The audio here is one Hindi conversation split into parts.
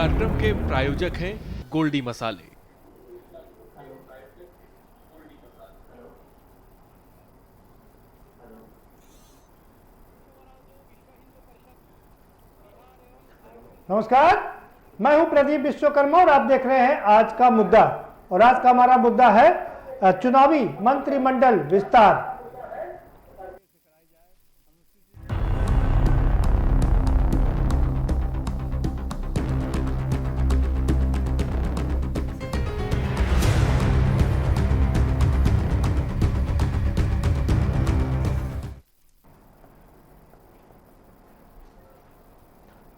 कार्यक्रम के प्रायोजक हैं गोल्डी मसाले। नमस्कार, मैं हूं प्रदीप विश्वकर्मा और आप देख रहे हैं आज का मुद्दा। और आज का हमारा मुद्दा है चुनावी मंत्रिमंडल विस्तार।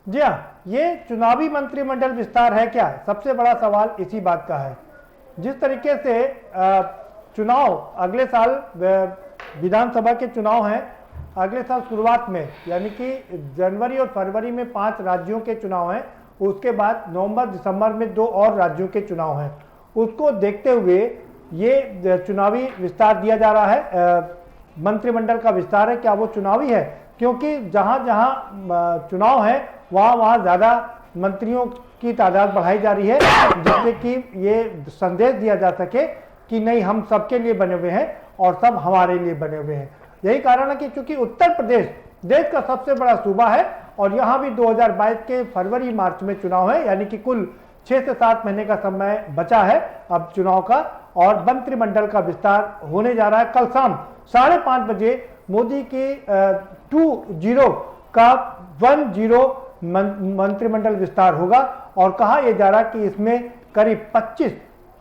जी हाँ, ये चुनावी मंत्रिमंडल विस्तार है क्या? सबसे बड़ा सवाल इसी बात का है। जिस तरीके से चुनाव अगले साल विधानसभा के चुनाव हैं, अगले साल शुरुआत में यानी कि जनवरी और फरवरी में 5 राज्यों के चुनाव हैं, उसके बाद नवंबर दिसंबर में 2 और राज्यों के चुनाव हैं। उसको देखते हुए ये चुनावी विस्तार दिया जा रहा है। मंत्रिमंडल का विस्तार है, क्या वो चुनावी है? क्योंकि जहां जहां चुनाव है वहां ज़्यादा मंत्रियों की तादाद बढ़ाई जा रही है, जिससे कि ये संदेश दिया जा सके कि नहीं, हम सबके लिए बने हुए हैं और सब हमारे लिए बने हुए हैं। यही कारण है कि चूंकि उत्तर प्रदेश देश का सबसे बड़ा सूबा है और यहाँ भी 2022 के फरवरी मार्च में चुनाव है, यानी कि कुल 6 से 7 महीने का समय बचा है अब चुनाव का। और मंत्रिमंडल का विस्तार होने जा रहा है। कल शाम 5:30 बजे मोदी की 20 का 10 मंत्रिमंडल विस्तार होगा और कहा यह जा रहा कि इसमें करीब 25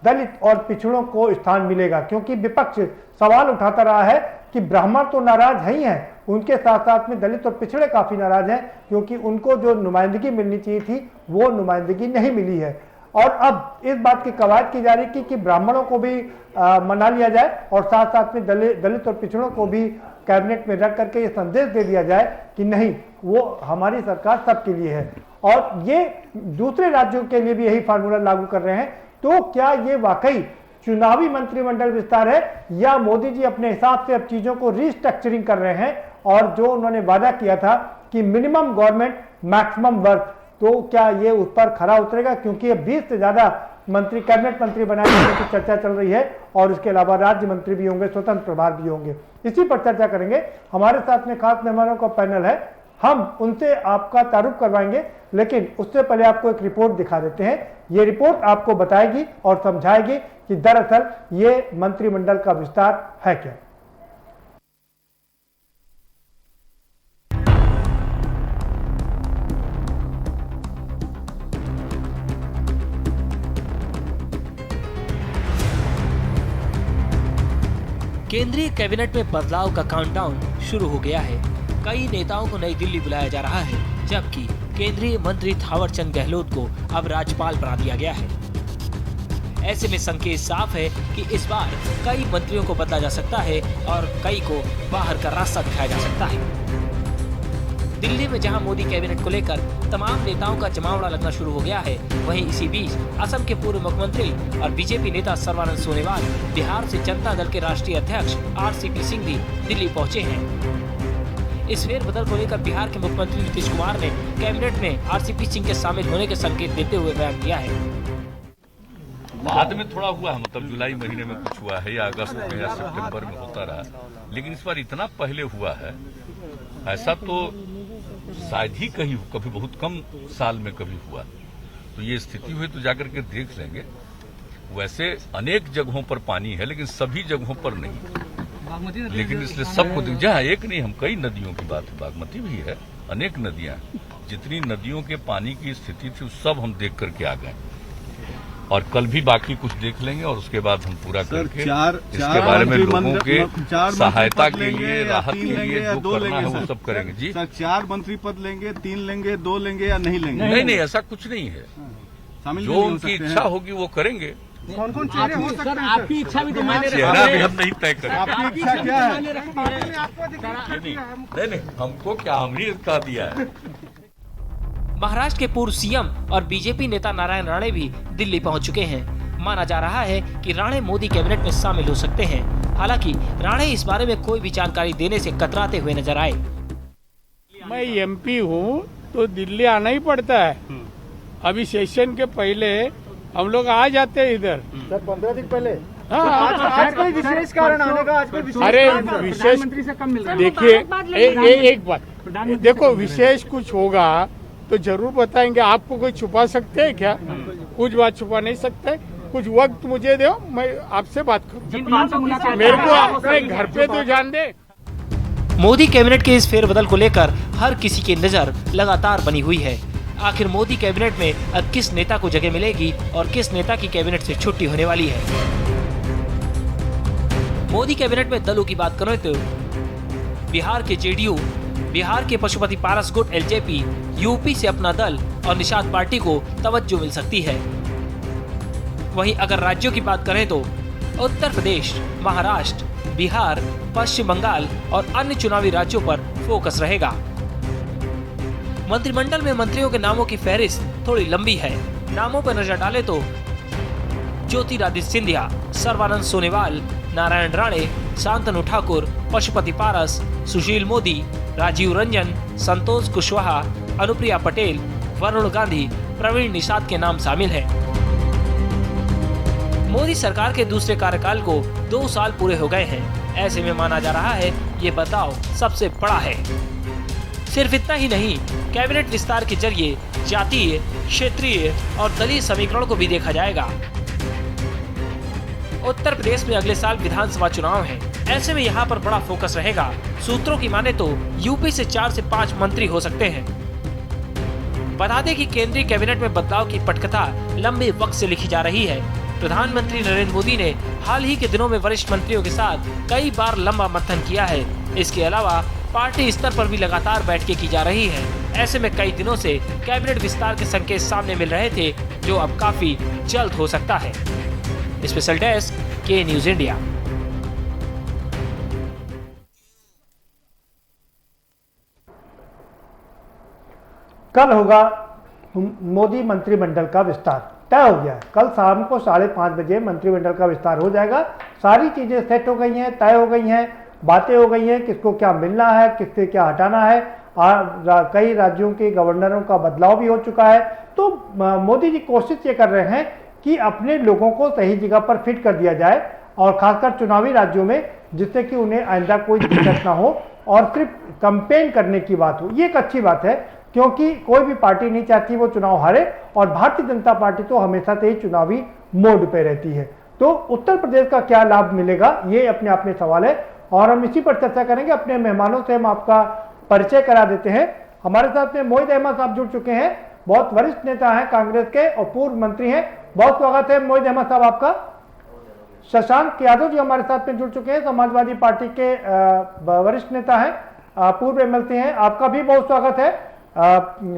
दलित और पिछड़ों को स्थान मिलेगा, क्योंकि विपक्ष सवाल उठाता रहा है कि ब्राह्मण तो नाराज है ही हैं, उनके साथ साथ में दलित और पिछड़े काफी नाराज हैं, क्योंकि उनको जो नुमाइंदगी मिलनी चाहिए थी वो नुमाइंदगी नहीं मिली है। और अब इस बात की कवायद की जा रही कि ब्राह्मणों को भी मना लिया जाए और साथ साथ में दलित और पिछड़ों को भी कैबिनेट में रख करके ये संदेश दे दिया जाए कि नहीं, वो हमारी सरकार सबके लिए है। और ये दूसरे राज्यों के लिए भी यही फार्मूला लागू कर रहे हैं। तो क्या ये वाकई चुनावी मंत्रिमंडल विस्तार है या मोदी जी अपने हिसाब से अब चीजों को रिस्ट्रक्चरिंग कर रहे हैं? और जो उन्होंने वादा किया था कि मिनिमम गवर्नमेंट मैक्सिमम वर्क, तो क्या ये उस पर खरा उतरेगा? क्योंकि ये 20 से ज्यादा मंत्री, कैबिनेट मंत्री बनाए जाने की चर्चा चल रही है और इसके अलावा राज्य मंत्री भी होंगे, स्वतंत्र प्रभार भी होंगे। इसी पर चर्चा करेंगे। हमारे साथ में खास मेहमानों का पैनल है, हम उनसे आपका तारुफ करवाएंगे, लेकिन उससे पहले आपको एक रिपोर्ट दिखा देते हैं। ये रिपोर्ट आपको बताएगी और समझाएगी कि दरअसल ये मंत्रिमंडल का विस्तार है क्या। केंद्रीय कैबिनेट में बदलाव का काउंटडाउन शुरू हो गया है। कई नेताओं को नई दिल्ली बुलाया जा रहा है, जबकि केंद्रीय मंत्री थावरचंद गहलोत को अब राज्यपाल बना दिया गया है। ऐसे में संकेत साफ है कि इस बार कई मंत्रियों को बदला जा सकता है और कई को बाहर का रास्ता दिखाया जा सकता है। दिल्ली में जहां मोदी कैबिनेट को लेकर तमाम नेताओं का जमावड़ा लगना शुरू हो गया है, वहीं इसी बीच असम के पूर्व मुख्यमंत्री और बीजेपी नेता सर्बानंद सोनोवाल, बिहार से जनता दल के राष्ट्रीय अध्यक्ष आरसीपी सिंह भी दिल्ली पहुंचे हैं। इस फेरबदल को लेकर बिहार के मुख्यमंत्री नीतीश कुमार ने कैबिनेट में आरसीपी सिंह के शामिल होने के संकेत देते हुए बयान दिया है। बाद में थोड़ा हुआ है, मतलब जुलाई महीने में कुछ हुआ है या अगस्त में या सितंबर में होता रहा, लेकिन इस बार इतना पहले हुआ है, ऐसा तो शायद ही कहीं कभी बहुत कम साल में कभी हुआ। तो ये स्थिति हुई तो जाकर के देख लेंगे। वैसे अनेक जगहों पर पानी है, लेकिन सभी जगहों पर नहीं, लेकिन इसलिए सबको जहाँ एक नहीं, हम कई नदियों की बात, बागमती भी है, अनेक नदियां, जितनी नदियों के पानी की स्थिति थी सब हम देख करके आ गए। और कल भी बाकी कुछ देख लेंगे और उसके बाद हम पूरा करके इसके बारे में लोगों के सहायता के लिए, राहत के लिए जो करना है वो सब करेंगे। जी सर, 4 मंत्री पद लेंगे, 3 लेंगे, 2 लेंगे या नहीं लेंगे? नहीं, ऐसा कुछ नहीं है। जो उनकी इच्छा होगी वो करेंगे। कौन कौन चेहरे हो सकते हैं? आपकी इच्छा भी तो मैंने चेहरा भी हम नहीं तय करें। आपकी इच्छा क्या है? नहीं, हमको क्या, हम ही कह दिया है। महाराष्ट्र के पूर्व सीएम और बीजेपी नेता नारायण राणे भी दिल्ली पहुंच चुके हैं। माना जा रहा है कि राणे मोदी कैबिनेट में शामिल हो सकते हैं। हालांकि राणे इस बारे में कोई भी जानकारी देने से कतराते हुए नजर आए। मैं एमपी हूँ तो दिल्ली आना ही पड़ता है, अभी सेशन के पहले हम लोग आ जाते हैं इधर। सर 15 दिन पहले हाँ, आज कोई विशेष कारण आने का, आज कोई विशेष अरे कारण? विशेष मंत्री से कम मिल रहा है। देखिए एक बात देखो, विशेष कुछ होगा तो जरूर बताएंगे। आपको कोई छुपा सकते हैं क्या? कुछ बात छुपा नहीं सकते। कुछ वक्त मुझे दो, मैं आपसे बात करूँ। मेरे को अपने घर पे तो जान दे। मोदी कैबिनेट के इस फेरबदल को लेकर हर किसी की नजर लगातार बनी हुई है। आखिर मोदी कैबिनेट में अब किस नेता को जगह मिलेगी और किस नेता की कैबिनेट से छुट्टी होने वाली है? मोदी कैबिनेट में दलों की बात करें तो बिहार के जेडीयू, बिहार के पशुपति पारस गुट एलजेपी, यूपी से अपना दल और निषाद पार्टी को तवज्जो मिल सकती है। वहीं अगर राज्यों की बात करें तो उत्तर प्रदेश, महाराष्ट्र, बिहार, पश्चिम बंगाल और अन्य चुनावी राज्यों पर फोकस रहेगा। मंत्रिमंडल में मंत्रियों के नामों की फहरिस्त थोड़ी लंबी है। नामों पर नजर डाले तो ज्योतिरादित्य सिंधिया, सर्बानंद सोनोवाल, नारायण राणे, शांतनु ठाकुर, पशुपति पारस, सुशील मोदी, राजीव रंजन, संतोष कुशवाहा, अनुप्रिया पटेल, वरुण गांधी, प्रवीण निषाद के नाम शामिल हैं। मोदी सरकार के दूसरे कार्यकाल को 2 साल पूरे हो गए हैं। ऐसे में माना जा रहा है ये बदलाव सबसे बड़ा है। सिर्फ इतना ही नहीं, कैबिनेट विस्तार के जरिए जातीय, क्षेत्रीय और दलीय समीकरण को भी देखा जाएगा। उत्तर प्रदेश में अगले साल विधानसभा चुनाव है। ऐसे में यहाँ पर बड़ा फोकस रहेगा। सूत्रों की माने तो यूपी से 4 से 5 मंत्री हो सकते हैं। बता दें कि केंद्रीय कैबिनेट में बदलाव की पटकथा लंबे वक्त से लिखी जा रही है। प्रधानमंत्री नरेंद्र मोदी ने हाल ही के दिनों में वरिष्ठ मंत्रियों के साथ कई बार लंबा मंथन किया है। इसके अलावा पार्टी स्तर पर भी लगातार बैठकें की जा रही है। ऐसे में कई दिनों से कैबिनेट विस्तार के संकेत सामने मिल रहे थे, जो अब काफी जल्द हो सकता है। स्पेशल डेस्क, के न्यूज इंडिया। कल होगा मोदी मंत्रिमंडल का विस्तार, तय हो गया है। कल शाम को 5:30 बजे मंत्रिमंडल का विस्तार हो जाएगा। सारी चीजें सेट हो गई हैं, तय हो गई हैं, बातें हो गई हैं, किसको क्या मिलना है, किससे क्या हटाना है। कई राज्यों के गवर्नरों का बदलाव भी हो चुका है। तो मोदी जी कोशिश ये कर रहे हैं कि अपने लोगों को सही जगह पर फिट कर दिया जाए, और खासकर चुनावी राज्यों में, जिससे कि उन्हें आइंदा कोई दिक्कत ना हो और सिर्फ कंपेन करने की बात हो। ये एक अच्छी बात है, क्योंकि कोई भी पार्टी नहीं चाहती वो चुनाव हारे, और भारतीय जनता पार्टी तो हमेशा से ही चुनावी मोड पे रहती है। तो उत्तर प्रदेश का क्या लाभ मिलेगा, ये अपने आप में सवाल है, और हम इसी पर चर्चा करेंगे। अपने मेहमानों से हम आपका परिचय करा देते हैं। हमारे साथ में मोहित अहमद साहब जुड़ चुके हैं, बहुत वरिष्ठ नेता हैं कांग्रेस के और पूर्व मंत्री हैं। बहुत स्वागत है मोहित अहमद साहब आपका। शशांक यादव जी हमारे साथ में जुड़ चुके हैं, समाजवादी पार्टी के वरिष्ठ नेता हैं, पूर्व एमएलसी हैं। आपका भी बहुत स्वागत है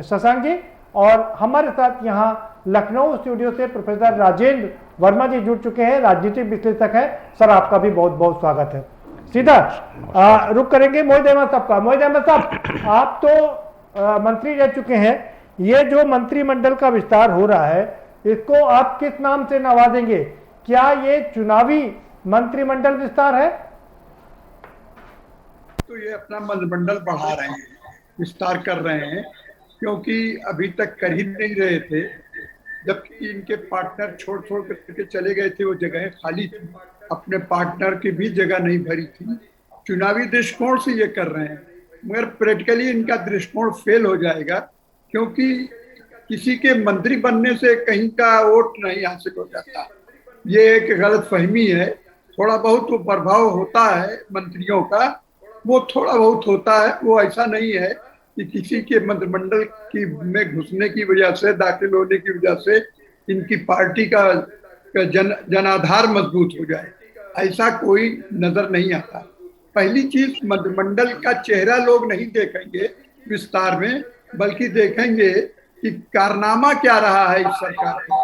शशांक जी। और हमारे साथ यहाँ लखनऊ स्टूडियो से प्रोफेसर राजेंद्र वर्मा जी जुड़ चुके हैं, राजनीतिक विश्लेषक हैं। सर आपका भी बहुत बहुत स्वागत है। सीधा रुक करेंगे मोहित अहमद साहब का। मोहित अहमद साहब, आप तो मंत्री रह चुके हैं, ये जो मंत्रिमंडल का विस्तार हो रहा है, इसको आप किस नाम से नवाजेंगे? क्या ये चुनावी मंत्रिमंडल विस्तार है? तो ये अपना मंत्रिमंडल बढ़ा रहे हैं, विस्तार कर रहे हैं, क्योंकि अभी तक कर ही नहीं रहे थे, जबकि इनके पार्टनर छोड़ करके चले गए थे, वो जगह खाली थी, अपने पार्टनर की भी जगह नहीं भरी थी। चुनावी दृष्टिकोण से ये कर रहे हैं, मगर प्रैक्टिकली इनका दृष्टिकोण फेल हो जाएगा, क्योंकि किसी के मंत्री बनने से कहीं का वोट नहीं हासिल हो जाता। ये एक गलत फहमी है। थोड़ा बहुत वो प्रभाव होता है मंत्रियों का, वो थोड़ा बहुत होता है, वो ऐसा नहीं है कि किसी के मंत्रिमंडल की में घुसने की वजह से, दाखिल होने की वजह से इनकी पार्टी का जनाधार मजबूत हो जाए, ऐसा कोई नजर नहीं आता। पहली चीज, मंत्रिमंडल का चेहरा लोग नहीं देखेंगे विस्तार में, बल्कि देखेंगे कि कारनामा क्या रहा है इस सरकार का।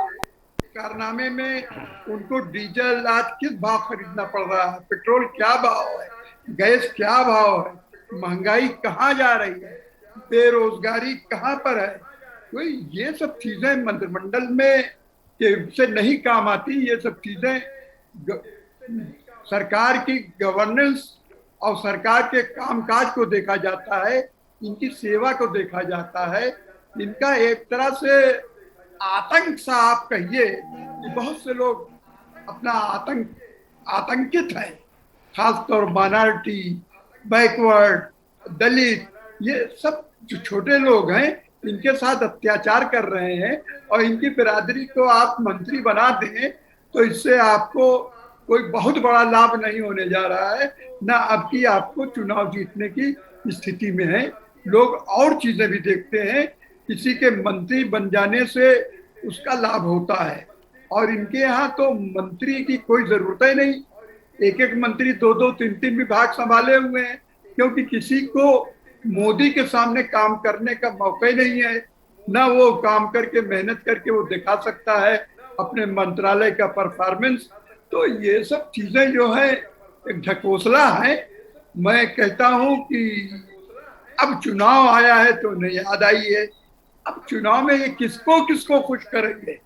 कारनामे में उनको डीजल आज किस भाव खरीदना पड़ रहा है, पेट्रोल क्या भाव है, गैस क्या भाव है, महंगाई कहाँ जा रही है, बेरोजगारी कहाँ पर है। तो ये सब चीजें मंत्रिमंडल में से नहीं काम आती। ये सब चीजें सरकार की गवर्नेंस और सरकार के कामकाज को देखा जाता है, इनकी सेवा को देखा जाता है। इनका एक तरह से आतंक सा आप कहिए कि बहुत से लोग अपना आतंकित है, खासतौर माइनॉरिटी, बैकवर्ड, दलित, ये सब जो छोटे लोग हैं इनके साथ अत्याचार कर रहे हैं और इनकी बिरादरी को आप मंत्री बना दें तो इससे आपको कोई बहुत बड़ा लाभ नहीं होने जा रहा है, ना आपकी आपको चुनाव जीतने की स्थिति में है। लोग और चीजें भी देखते हैं, किसी के मंत्री बन जाने से उसका लाभ होता है और इनके यहाँ तो मंत्री की कोई जरूरत ही नहीं। एक एक मंत्री दो दो तीन तीन विभाग संभाले हुए हैं, क्योंकि किसी को मोदी के सामने काम करने का मौका ही नहीं है, ना वो काम करके मेहनत करके वो दिखा सकता है अपने मंत्रालय का परफॉर्मेंस। तो ये सब चीजें जो है एक ढकोसला है। मैं कहता हूं कि अब चुनाव आया है तो नहीं याद आई है, अब चुनाव में ये किसको किसको खुश करेंगे।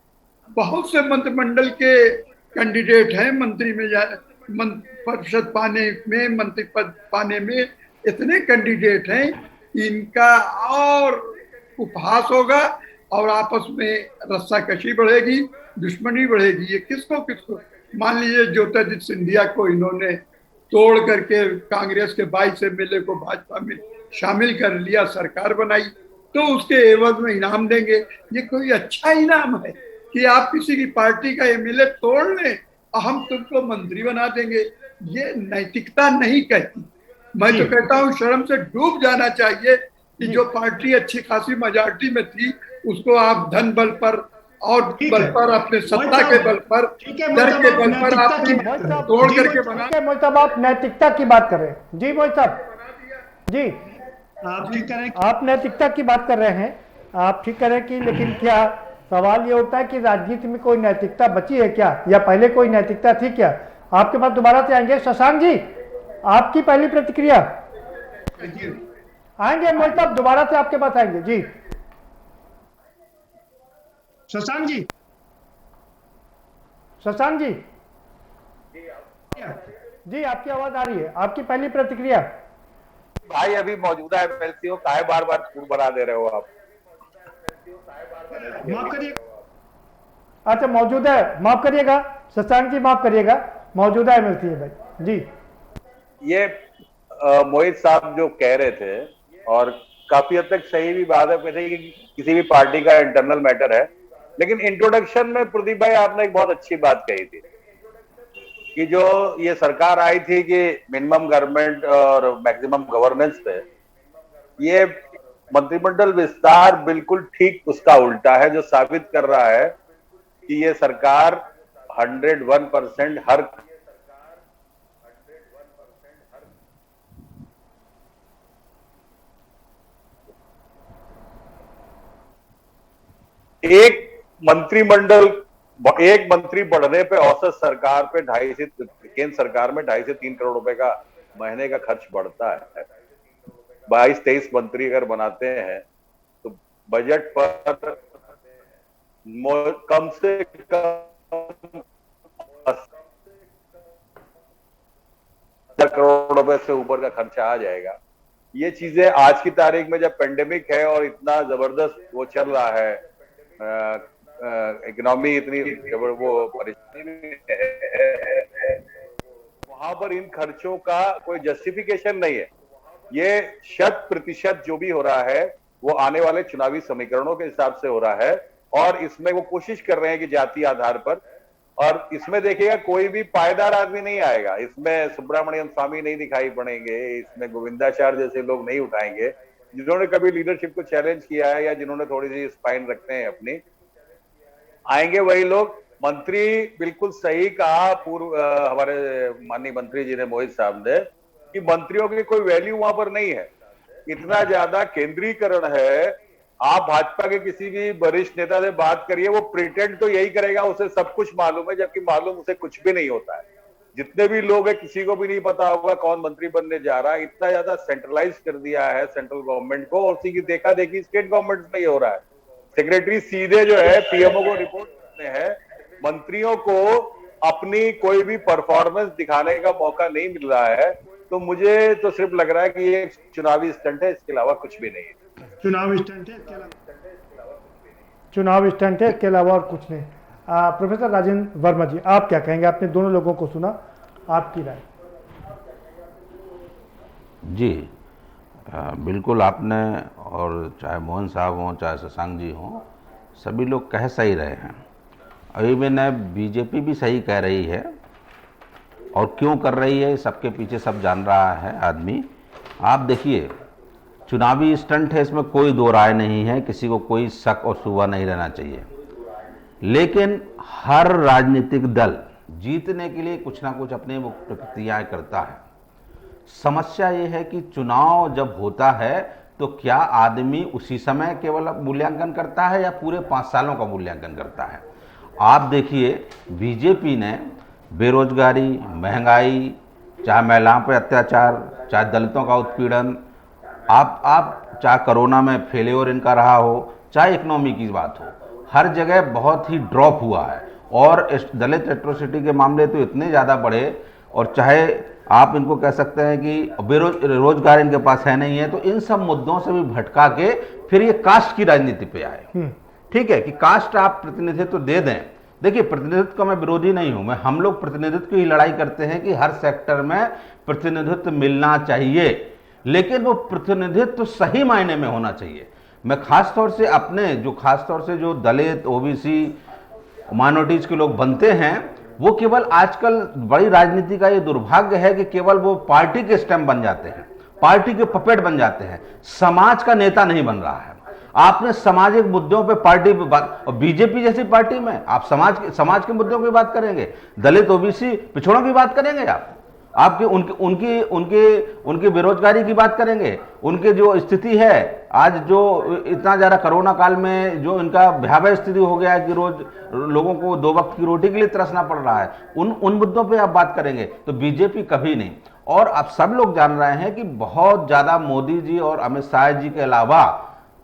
बहुत से मंत्रिमंडल के कैंडिडेट हैं, मंत्री में परिषद पाने में, मंत्री पद पाने में इतने कैंडिडेट हैं, इनका और उपहास होगा और आपस में रस्साकशी बढ़ेगी, दुश्मनी बढ़ेगी। ये किसको किसको, मान लीजिए ज्योतिरादित्य सिंधिया को इन्होंने तोड़ करके कांग्रेस के 22 एमएलए को भाजपा में शामिल कर लिया, सरकार बनाई, तो उसके एवज में इनाम देंगे। ये कोई अच्छा इनाम है कि आप किसी की पार्टी का एमएलए तोड़ लें और हम तुमको मंत्री बना देंगे? ये नैतिकता नहीं कहती। मैं तो कहता हूँ शर्म से डूब जाना चाहिए कि जो पार्टी अच्छी खासी मेजॉरिटी में थी उसको आप धन बल पर और बल पर, अपने सत्ता के बल पर, डर के बल पर आपने तोड़ करके बना। मोहित साहब, आप नैतिकता की बात कर रहे हैं। जी मोहित साहब, जी आप ठीक करें, आप नैतिकता की बात कर रहे हैं, आप ठीक करें कि, लेकिन क्या सवाल ये उठता है कि राजनीति में कोई नैतिकता बची है क्या, या पहले कोई नैतिकता थी क्या? आपके पास दोबारा से आएंगे शशांक जी, आपकी पहली प्रतिक्रिया। आएंगे मोहित साहब, दोबारा से आपके पास आएंगे। जी शशांक जी, शशांक जी, जी आपकी आवाज आ रही है, आपकी पहली प्रतिक्रिया। भाई अभी मौजूदा एमएलसी हो, काहे बार बार खून बना दे रहे हो आप? माफ करिए। अच्छा मौजूदा है, माफ करिएगा शशांक जी, माफ करिएगा, मौजूदा एमएलसी है भाई। जी ये मोहित साहब जो कह रहे थे और काफी हद तक सही भी बात है, वैसे कि किसी भी पार्टी का इंटरनल मैटर है, लेकिन इंट्रोडक्शन में प्रदीप भाई आपने एक बहुत अच्छी बात कही थी कि जो ये सरकार आई थी कि मिनिमम गवर्नमेंट और मैक्सिमम गवर्नेंस पे, ये मंत्रिमंडल विस्तार बिल्कुल ठीक उसका उल्टा है, जो साबित कर रहा है कि ये सरकार 101% हर एक मंत्री बढ़ने पे औसत सरकार पे 2.5 से, केंद्र सरकार में 2.5 से 3 करोड़ रुपए का महीने का खर्च बढ़ता है। 22-23 मंत्री अगर बनाते हैं तो बजट पर कम से कम 10 करोड़ रुपए से ऊपर का खर्चा आ जाएगा। ये चीजें आज की तारीख में जब पेंडेमिक है और इतना जबरदस्त वो चल रहा है, इकोनॉमी इतनी वो परेशानी है, वहां पर इन खर्चों का कोई जस्टिफिकेशन नहीं है। ये 100% जो भी हो रहा है वो आने वाले चुनावी समीकरणों के हिसाब से हो रहा है और इसमें वो कोशिश कर रहे हैं कि जाति आधार पर, और इसमें देखिएगा कोई भी पायदार आदमी नहीं आएगा, इसमें सुब्रमण्यम स्वामी नहीं दिखाई पड़ेंगे, इसमें गोविंदाचार्य जैसे लोग नहीं उठाएंगे जिन्होंने कभी लीडरशिप को चैलेंज किया है या जिन्होंने थोड़ी सी स्पाइन रखते हैं अपनी, आएंगे वही लोग। मंत्री बिल्कुल सही कहा पूर्व हमारे माननीय मंत्री जी ने, मोहित साहब ने, कि मंत्रियों की कोई वैल्यू वहां पर नहीं है, इतना ज्यादा केंद्रीकरण है। आप भाजपा के किसी भी वरिष्ठ नेता से बात करिए, वो प्रिटेंड तो यही करेगा उसे सब कुछ मालूम है, जबकि मालूम उसे कुछ भी नहीं होता है। जितने भी लोग हैं किसी को भी नहीं पता होगा कौन मंत्री बनने जा रहा है। इतना ज्यादा सेंट्रलाइज कर दिया है सेंट्रल गवर्नमेंट को, और उसी की देखा देखी स्टेट गवर्नमेंट में ही हो रहा है। सेक्रेटरी सीधे जो है पीएमओ को रिपोर्ट करते हैं, मंत्रियों को अपनी कोई भी परफॉर्मेंस दिखाने का मौका नहीं मिल रहा है। तो मुझे तो सिर्फ लग रहा है कि ये चुनावी स्टंट है, इसके अलावा कुछ भी नहीं है। चुनावी स्टंट है, चुनाव स्टंट है, इसके अलावा और कुछ नहीं। प्रोफेसर राजेंद्र वर्मा जी, आप क्या कहेंगे? आपने दोनों लोगों को सुना, आपकी राय। जी बिल्कुल आपने, और चाहे मोहन साहब हों चाहे शशांक जी हों, सभी लोग कह सही रहे हैं। अभी मैंने बीजेपी भी सही कह रही है, और क्यों कर रही है सबके पीछे सब जान रहा है आदमी। आप देखिए, चुनावी स्टंट है, इसमें कोई दो राय नहीं है, किसी को कोई शक और शुबा नहीं रहना चाहिए। लेकिन हर राजनीतिक दल जीतने के लिए कुछ ना कुछ अपनी प्रक्रियाएं करता है। समस्या ये है कि चुनाव जब होता है तो क्या आदमी उसी समय केवल मूल्यांकन करता है या पूरे 5 सालों का मूल्यांकन करता है? आप देखिए, बीजेपी ने बेरोजगारी, महंगाई, चाहे महिलाओं पर अत्याचार, चाहे दलितों का उत्पीड़न, आप चाहे कोरोना में फेल्योर इनका रहा हो, चाहे इकोनॉमी की बात हो, हर जगह बहुत ही ड्रॉप हुआ है। और दलित एट्रोसिटी के मामले तो इतने ज़्यादा बढ़े, और चाहे आप इनको कह सकते हैं कि रोजगार इनके पास है नहीं है, तो इन सब मुद्दों से भी भटका के फिर ये कास्ट की राजनीति पे आए। ठीक है कि कास्ट आप प्रतिनिधित्व दे दें। देखिए, प्रतिनिधित्व का मैं विरोधी नहीं हूं, हम लोग प्रतिनिधित्व की ही लड़ाई करते हैं कि हर सेक्टर में प्रतिनिधित्व मिलना चाहिए, लेकिन वो प्रतिनिधित्व सही मायने में होना चाहिए। मैं खासतौर से जो दलित, ओबीसी, माइनॉरिटीज के लोग बनते हैं, वो केवल आजकल बड़ी राजनीति का ये दुर्भाग्य है कि केवल वो पार्टी के स्टैम्प बन जाते हैं, पार्टी के पपेट बन जाते हैं, समाज का नेता नहीं बन रहा है। आपने सामाजिक मुद्दों पे पार्टी पे बात, और बीजेपी जैसी पार्टी में आप समाज के मुद्दों की बात करेंगे, दलित, ओबीसी, पिछड़ों की बात करेंगे, आपके उनकी बेरोजगारी की बात करेंगे, उनके जो स्थिति है आज, जो इतना ज़्यादा कोरोना काल में जो इनका भयावह स्थिति हो गया है कि रोज लोगों को 2 वक्त की रोटी के लिए तरसना पड़ रहा है, उन मुद्दों पे आप बात करेंगे, तो बीजेपी कभी नहीं। और आप सब लोग जान रहे हैं कि बहुत ज़्यादा मोदी जी और अमित शाह जी के अलावा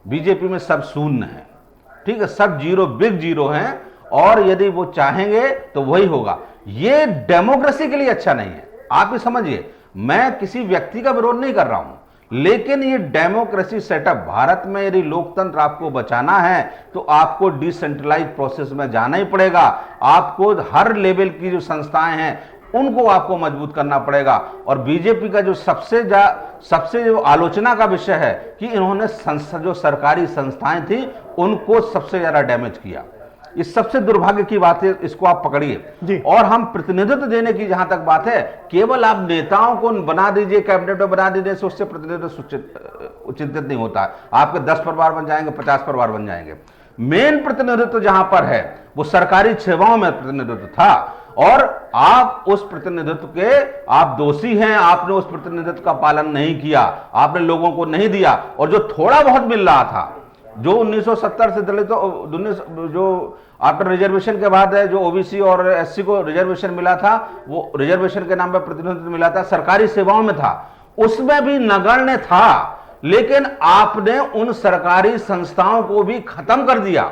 बीजेपी में सब शून्य है। ठीक है, सब जीरो, बिग जीरो हैं, और यदि वो चाहेंगे तो वही होगा। ये डेमोक्रेसी के लिए अच्छा नहीं है। आप ये समझिए, मैं किसी व्यक्ति का विरोध नहीं कर रहा हूं, लेकिन ये डेमोक्रेसी सेटअप, भारत में यदि लोकतंत्र आपको बचाना है तो आपको डिसेंट्रलाइज प्रोसेस में जाना ही पड़ेगा। आपको हर लेवल की जो संस्थाएं हैं उनको आपको मजबूत करना पड़ेगा। और बीजेपी का जो सबसे जो आलोचना का विषय है कि इन्होंने जो सरकारी संस्थाएं थी उनको सबसे ज्यादा डैमेज किया। ये सबसे दुर्भाग्य की बात है, इसको आप पकड़िए। और हम प्रतिनिधित्व देने की जहां तक बात है, केवल आप नेताओं को बना दीजिए, कैबिनेट में बना दीजिए, उससे प्रतिनिधित्व चिंतित नहीं होता। आपके 10 परिवार बन जाएंगे, 50 परिवार बन जाएंगे। मेन प्रतिनिधित्व जहां पर है वो सरकारी सेवाओं में प्रतिनिधित्व था, और आप उस प्रतिनिधित्व के आप दोषी हैं। आपने उस प्रतिनिधित्व का पालन नहीं किया, आपने लोगों को नहीं दिया। और जो थोड़ा बहुत मिल रहा था, जो 1970 से दलितों, जो आफ्टर रिजर्वेशन के बाद है, जो ओबीसी और एससी को रिजर्वेशन मिला था, वो रिजर्वेशन के नाम पर प्रतिनिधित्व मिला था, सरकारी सेवाओं में था, उसमें भी नगण्य था। लेकिन आपने उन सरकारी संस्थाओं को भी खत्म कर दिया,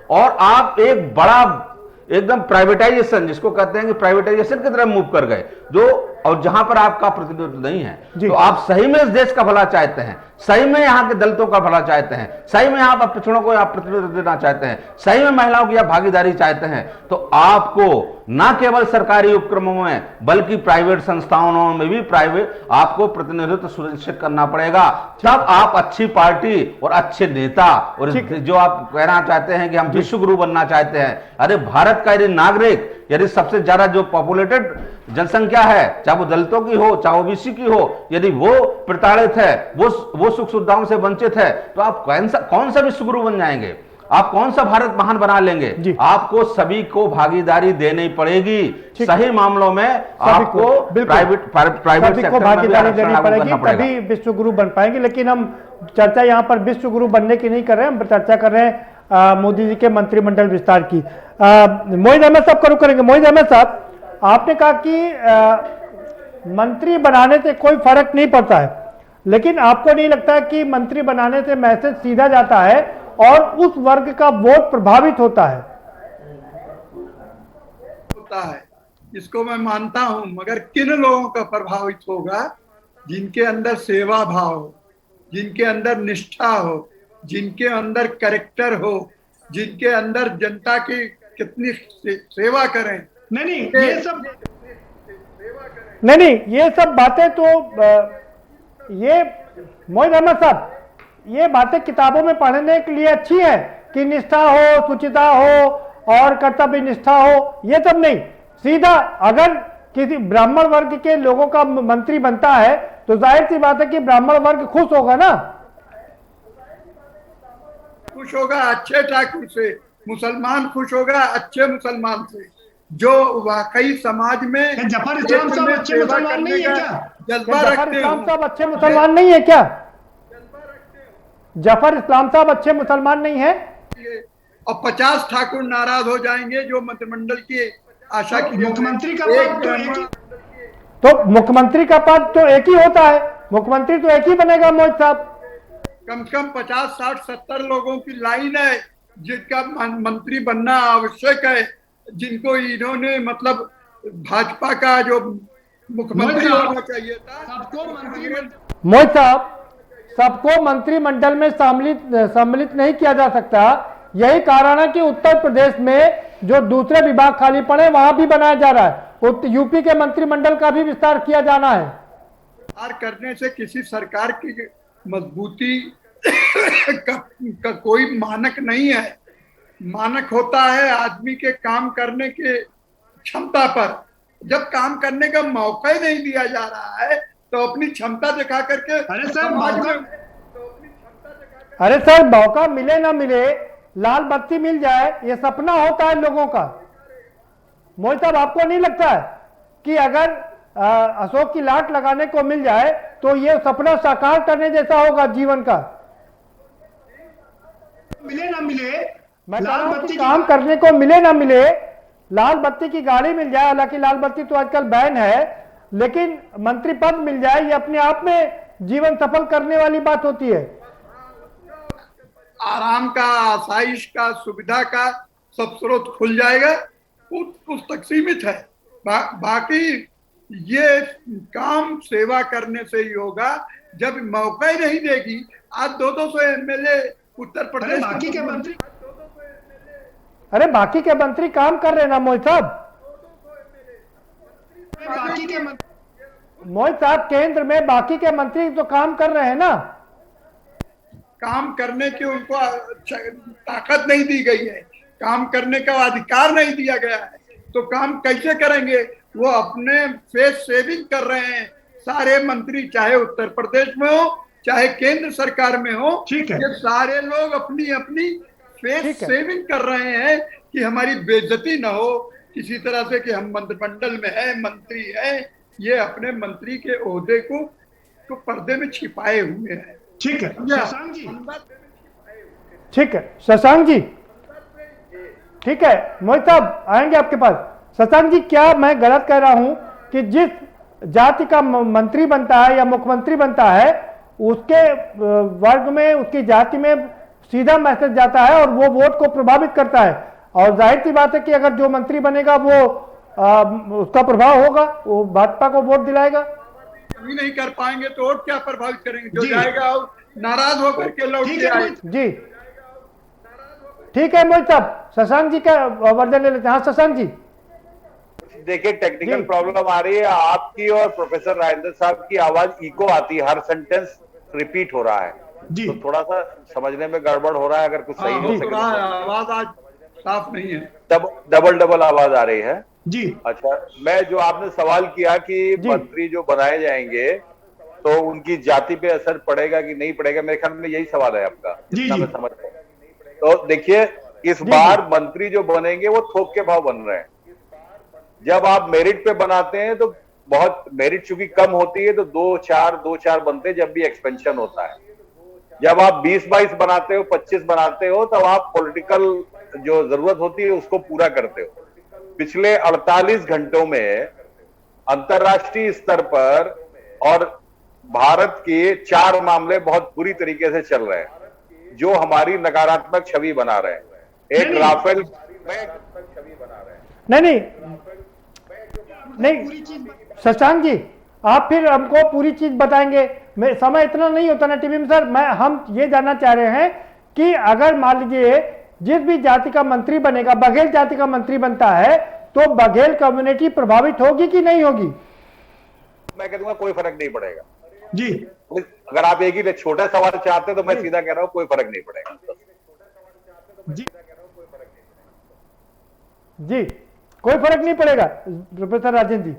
और आप एक बड़ा एकदम प्राइवेटाइजेशन, जिसको कहते हैं कि प्राइवेटाइजेशन की तरफ मूव कर गए, जो और जहां पर आपका प्रतिनिधित्व नहीं है। तो आप सही में इस देश का भला चाहते हैं, सही में यहाँ के दलितों का भला चाहते हैं, सही में यहाँ पर पिछड़ों को आप प्रतिनिधित्व देना चाहते हैं, सही में महिलाओं की आप भागीदारी चाहते हैं, तो आपको न केवल सरकारी उपक्रमों में बल्कि प्राइवेट संस्थाओं में भी आपको प्रतिनिधित्व सुनिश्चित करना पड़ेगा। तब आप अच्छी पार्टी और अच्छे नेता, और जो आप कहना चाहते हैं कि हम विश्व गुरु बनना चाहते हैं, अरे भारत का यदि नागरिक, यदि सबसे ज्यादा जो पॉपुलेटेड जनसंख्या है, चाहे वो दलितों की हो चाहे ओबीसी की हो, यदि वो प्रताड़ित है, वो सुख सुविधाओं से वंचित है, तो आप कौन सा विश्व गुरु बन जाएंगे? आप कौन सा भारत महान बना लेंगे? आपको सभी को भागीदारी देनी पड़ेगी। सही मामलों में आपको प्राइवेट सेक्टर को भागीदारी देनी पड़ेगी, तभी विश्व गुरु बन पाएंगे। लेकिन हम चर्चा यहाँ पर विश्व गुरु बनने की नहीं कर रहे हैं, हम चर्चा कर रहे हैं मोदी जी के मंत्रिमंडल विस्तार की। मोहित अहमद साहब करो करेंगे। मोहित अहमद साहब, आपने कहा कि मंत्री बनाने से कोई फर्क नहीं पड़ता है, लेकिन आपको नहीं लगता कि मंत्री बनाने से मैसेज सीधा जाता है और उस वर्ग का वोट प्रभावित होता है? इसको मैं मानता हूं, मगर किन लोगों का प्रभावित होगा? जिनके अंदर सेवा भाव हो, जिनके अंदर निष्ठा हो, जिनके अंदर कैरेक्टर हो, जिनके अंदर जनता की कितनी सेवा करें। नहीं ये सब नहीं ये सब बातें तो ये मोहित अहमद साहब, ये बातें किताबों में पढ़ने के लिए अच्छी है कि निष्ठा हो, शुचिता हो और कर्तव्य निष्ठा हो, ये सब नहीं। सीधा अगर किसी ब्राह्मण वर्ग के लोगों का मंत्री बनता है तो जाहिर सी बात है कि ब्राह्मण वर्ग खुश होगा ना, खुश होगा अच्छे ठाकुर से, मुसलमान खुश होगा अच्छे मुसलमान से, जो वाकई समाज में जफर इस्लाम साहब अच्छे मुसलमान नहीं है क्या? जज्बा जफर रखते इस्लाम हो। साहब अच्छे मुसलमान नहीं है क्या? जफर इस्लाम साहब अच्छे मुसलमान नहीं है? और 50 ठाकुर नाराज हो जाएंगे जो मंत्रिमंडल की आशा की। मुख्यमंत्री का पद तो एक ही, तो मुख्यमंत्री का पद तो एक ही होता है, मुख्यमंत्री तो एक ही बनेगा मोहित साहब। कम से कम 50, 60, 70 लोगों की लाइन है जिनका मंत्री बनना आवश्यक है, जिनको इन्होंने मतलब भाजपा का जो मुख्यमंत्री होना चाहिए था। सबको मंत्री मोहित साहब, सबको मंत्रिमंडल में सम्मिलित नहीं किया जा सकता। यही कारण है कि उत्तर प्रदेश में जो दूसरे विभाग खाली पड़े वहां भी बनाया जा रहा है। यूपी के मंत्रिमंडल का भी विस्तार किया जाना है। विस्तार करने से किसी सरकार की मजबूती का कोई मानक नहीं है। मानक होता है आदमी के काम करने के क्षमता पर। जब काम करने का मौका ही नहीं दिया जा रहा है तो अपनी क्षमता दिखा करके, अरे सर मौका मिले ना मिले, लाल बत्ती मिल जाए, ये सपना होता है लोगों का। मोहित साहब, आपको नहीं लगता है कि अगर अशोक की लाट लगाने को मिल जाए तो ये सपना साकार करने जैसा होगा जीवन का? मिले ना मिले, मैं कह रहा हूं कि काम करने को मिले ना मिले, लाल बत्ती की गाड़ी मिल जाए, हालांकि लाल बत्ती तो आजकल बैन है, लेकिन मंत्री पद मिल जाए, ये अपने आप में जीवन सफल करने वाली बात होती है। आराम का, आसाइश का, सुविधा का सब स्रोत खुल जाएगा, उस तक सीमित है। बाकी ये काम सेवा करने से ही होगा। जब मौका ही नहीं देगी, आज 200 एमएलए उत्तर प्रदेश बाकी के मंत्री, अरे बाकी के मंत्री काम कर रहे हैं ना मोहित साहब। बाकी के मंत्री, मोहित साहब, केंद्र में बाकी के मंत्री तो काम कर रहे हैं ना। काम करने की उनको ताकत नहीं दी गई है, काम करने का अधिकार नहीं दिया गया है, तो काम कैसे करेंगे? वो अपने फेस सेविंग कर रहे हैं सारे मंत्री, चाहे उत्तर प्रदेश में हो चाहे केंद्र सरकार में हो। ठीक है, ये सारे लोग अपनी अपनी फेस सेविंग कर रहे हैं कि हमारी बेइज्जती ना हो किसी तरह से कि हम मंत्रिमंडल में है, मंत्री है। ये अपने मंत्री के ओहदे को पर्दे में छिपाए हुए हैं। ठीक है शशांक जी, ठीक है शशांक जी, ठीक है मोहित साहब आएंगे आपके पास। शशांक जी, क्या मैं गलत कह रहा हूं कि जिस जाति का मंत्री बनता है या मुख्यमंत्री बनता है उसके वर्ग में, उसकी जाति में सीधा मैसेज जाता है और वो वोट को प्रभावित करता है? और जाहिर सी बात है कि अगर जो मंत्री बनेगा वो उसका प्रभाव होगा, वो भाजपा को वोट दिलाएगा। कभी नहीं कर पाएंगे तो वोट क्या प्रभावित करेंगे? जो जाएगा और नाराज होकर के लौट के आए। जी ठीक है मोहित साहब, शशांक जी का वर्जन ले लेते हैं। हाँ शशांक जी, देखिए टेक्निकल प्रॉब्लम आ रही है आपकी और प्रोफेसर राजेंद्र साहब की आवाज इको आती है, हर सेंटेंस रिपीट हो रहा है, तो थोड़ा सा समझने में गड़बड़ हो रहा है। अगर कुछ सही हो सके। आवाज आज साफ नहीं है, डबल आवाज आ रही है जी। अच्छा, मैं जो आपने सवाल किया कि मंत्री जो बनाए जाएंगे तो उनकी जाति पे असर पड़ेगा कि नहीं पड़ेगा, मेरे ख्याल में यही सवाल है आपका, जितना मैं समझ रहा हूं। तो देखिए, इस बार मंत्री जो बनेंगे वो थोक के भाव बन रहे हैं। जब आप मेरिट पे बनाते हैं तो बहुत, मेरिट चूंकि कम होती है तो 2-4 बनते हैं जब भी एक्सपेंशन होता है। जब आप 20-22 बनाते हो, 25 बनाते हो, तब आप पॉलिटिकल जो जरूरत होती है उसको पूरा करते हो। पिछले 48 घंटों में अंतरराष्ट्रीय स्तर पर और भारत के 4 मामले बहुत बुरी तरीके से चल रहे हैं जो हमारी नकारात्मक छवि बना रहे हैं। एक राफेल छवि बना रहे हैं। नहीं शशांक जी, आप फिर हमको पूरी चीज बताएंगे। समय इतना नहीं होता ना टीवी में सर। हम ये जानना चाह रहे हैं कि अगर मान लीजिए जिस भी जाति का मंत्री बनेगा, बघेल जाति का मंत्री बनता है तो बघेल कम्युनिटी प्रभावित होगी कि नहीं होगी? मैं कह दूंगा कोई फर्क नहीं पड़ेगा जी। अगर आप एक ही छोटा सवाल चाहते हैं तो मैं सीधा कह रहा हूं कोई फर्क नहीं पड़ेगा। जी जी, कोई फर्क नहीं पड़ेगा। प्रोफेसर राजेंद्र जी,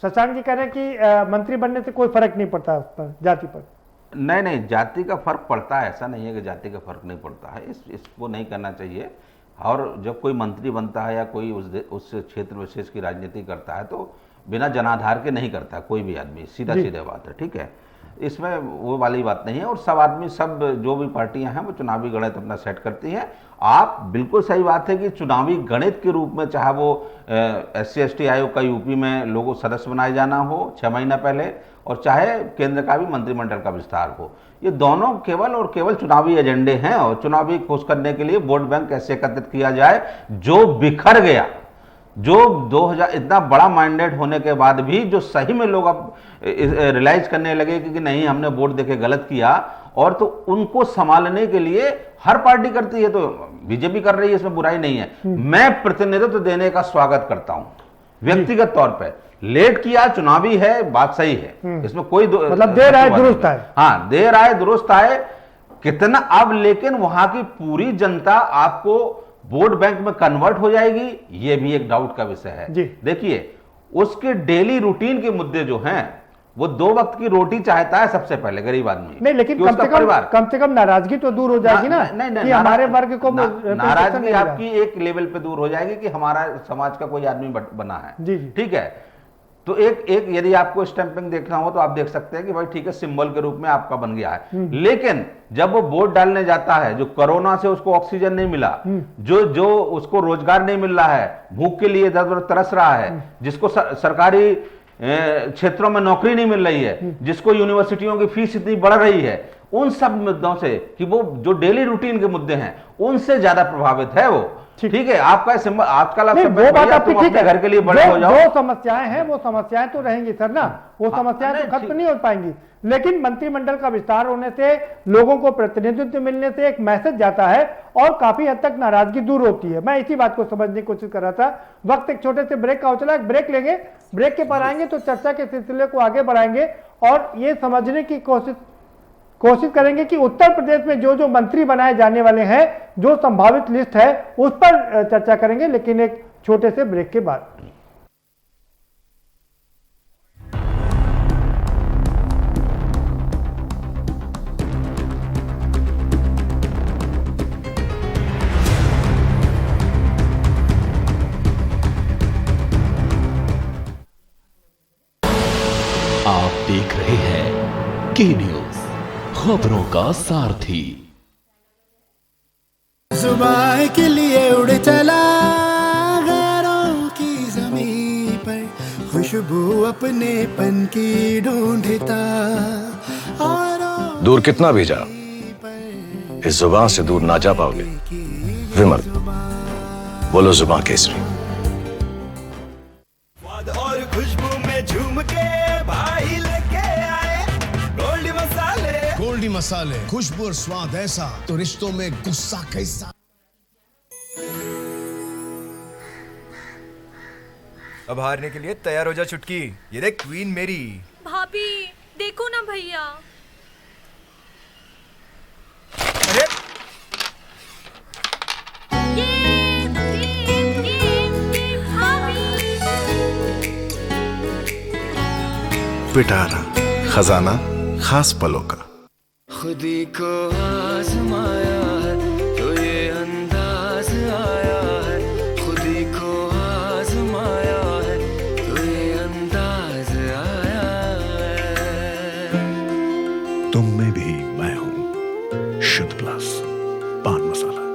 शशांक जी कह रहे हैं कि मंत्री बनने से कोई फर्क नहीं पड़ता उस पर, जाति पर। नहीं, जाति का फर्क पड़ता है, ऐसा नहीं है कि जाति का फर्क नहीं पड़ता है। इसको नहीं करना चाहिए। और जब कोई मंत्री बनता है या कोई उस क्षेत्र विशेष की राजनीति करता है तो बिना जनाधार के नहीं करता कोई भी आदमी, सीधा बात है, ठीक है। इसमें वो वाली बात नहीं है। और सब आदमी, सब जो भी पार्टियां हैं वो चुनावी गणित अपना सेट करती हैं। आप बिल्कुल सही बात है कि चुनावी गणित के रूप में चाहे वो SC/ST आयोग का यूपी में लोगों सदस्य बनाए जाना हो 6 महीना पहले, और चाहे केंद्र का भी मंत्रिमंडल का विस्तार हो, ये दोनों केवल और केवल चुनावी एजेंडे हैं। और चुनावी खुश करने के लिए वोट बैंक कैसे एकत्रित किया जाए, जो बिखर गया, जो 2000 इतना बड़ा मैंडेट होने के बाद भी जो सही में लोग अब रियलाइज करने लगे कि नहीं हमने वोट देके गलत किया, और तो उनको संभालने के लिए हर पार्टी करती है, तो बीजेपी कर रही है, इसमें बुराई नहीं है। मैं प्रतिनिधित्व देने का स्वागत करता हूं व्यक्तिगत तौर पे। लेट किया, चुनावी है, बात सही है, इसमें कोई मतलब देर आए दुरुस्त आए। हाँ, देर आए दुरुस्त आए कितना अब, लेकिन वहां की पूरी जनता आपको वोट बैंक में कन्वर्ट हो जाएगी, ये भी एक डाउट का विषय है। देखिए, उसके डेली रूटीन के मुद्दे जो हैं, वो 2 वक्त की रोटी चाहता है सबसे पहले गरीब आदमी। नहीं, लेकिन कम से कम नाराजगी तो दूर हो जाएगी ना, कि हमारे वर्ग को नाराजगी आपकी एक लेवल पे दूर हो जाएगी कि हमारा समाज का कोई आदमी बना है, ठीक है। तो एक यदि आपको स्टैंपिंग देखना हो तो आप देख सकते हैं कि भाई ठीक है, सिंबल के रूप में आपका बन गया है। लेकिन जब वो वोट डालने जाता है, जो कोरोना से उसको ऑक्सीजन नहीं मिला, जो उसको रोजगार नहीं मिल रहा है, भूख के लिए इधर उधर तरस रहा है, जिसको सरकारी क्षेत्रों में नौकरी नहीं मिल रही है, जिसको यूनिवर्सिटियों की फीस इतनी बढ़ रही है, उन सब मुद्दों से, कि वो जो डेली रूटीन के मुद्दे हैं उनसे ज्यादा प्रभावित है वो। ठीक है, आपका सिंबल आजकल वो बात आपकी ठीक है, घर के लिए बड़े हो जाओ। जो समस्याएं हैं वो समस्याएं तो रहेंगी सर ना, वो समस्याएं तो खत्म नहीं हो पाएंगी। लेकिन मंत्रिमंडल का विस्तार होने से, लोगों को प्रतिनिधित्व मिलने से एक मैसेज जाता है और काफी हद तक नाराजगी दूर होती है। मैं इसी बात को समझने की कोशिश कर रहा था। वक्त एक छोटे से ब्रेक का हो चला, एक ब्रेक लेंगे, ब्रेक के बाद आएंगे तो चर्चा के सिलसिले को आगे बढ़ाएंगे और ये समझने की कोशिश करेंगे कि उत्तर प्रदेश में जो जो मंत्री बनाए जाने वाले हैं, जो संभावित लिस्ट है, उस पर चर्चा करेंगे, लेकिन एक छोटे से ब्रेक के बाद। आप देख रहे हैं के न्यूज, खबरों का सारथी। जुबान के लिए उड़ चला गैरों की ज़मीं पर, खुशबू अपने पन की ढूंढता। दूर कितना भी जा, इस जुबान से दूर ना जा पाओगे। विमल, बोलो जुबान केसरी। और खुशबू में झूम के भाई लेके आए गोल्डी मसाले। गोल्डी मसाले, खुशबू और स्वाद ऐसा तो रिश्तों में गुस्सा कैसा। अब हारने के लिए तैयार हो जा चुटकी। ये देख क्वीन मेरी। भाभी देखो ना भैया। अरे पिटारा, खजाना खास पलों का। खुदी को आजमाया है तो ये अंदाज आया है, खुदी को आजमाया है तो ये अंदाज आया है। तुम में भी मैं हूं, शुद्ध प्लस पान मसाला।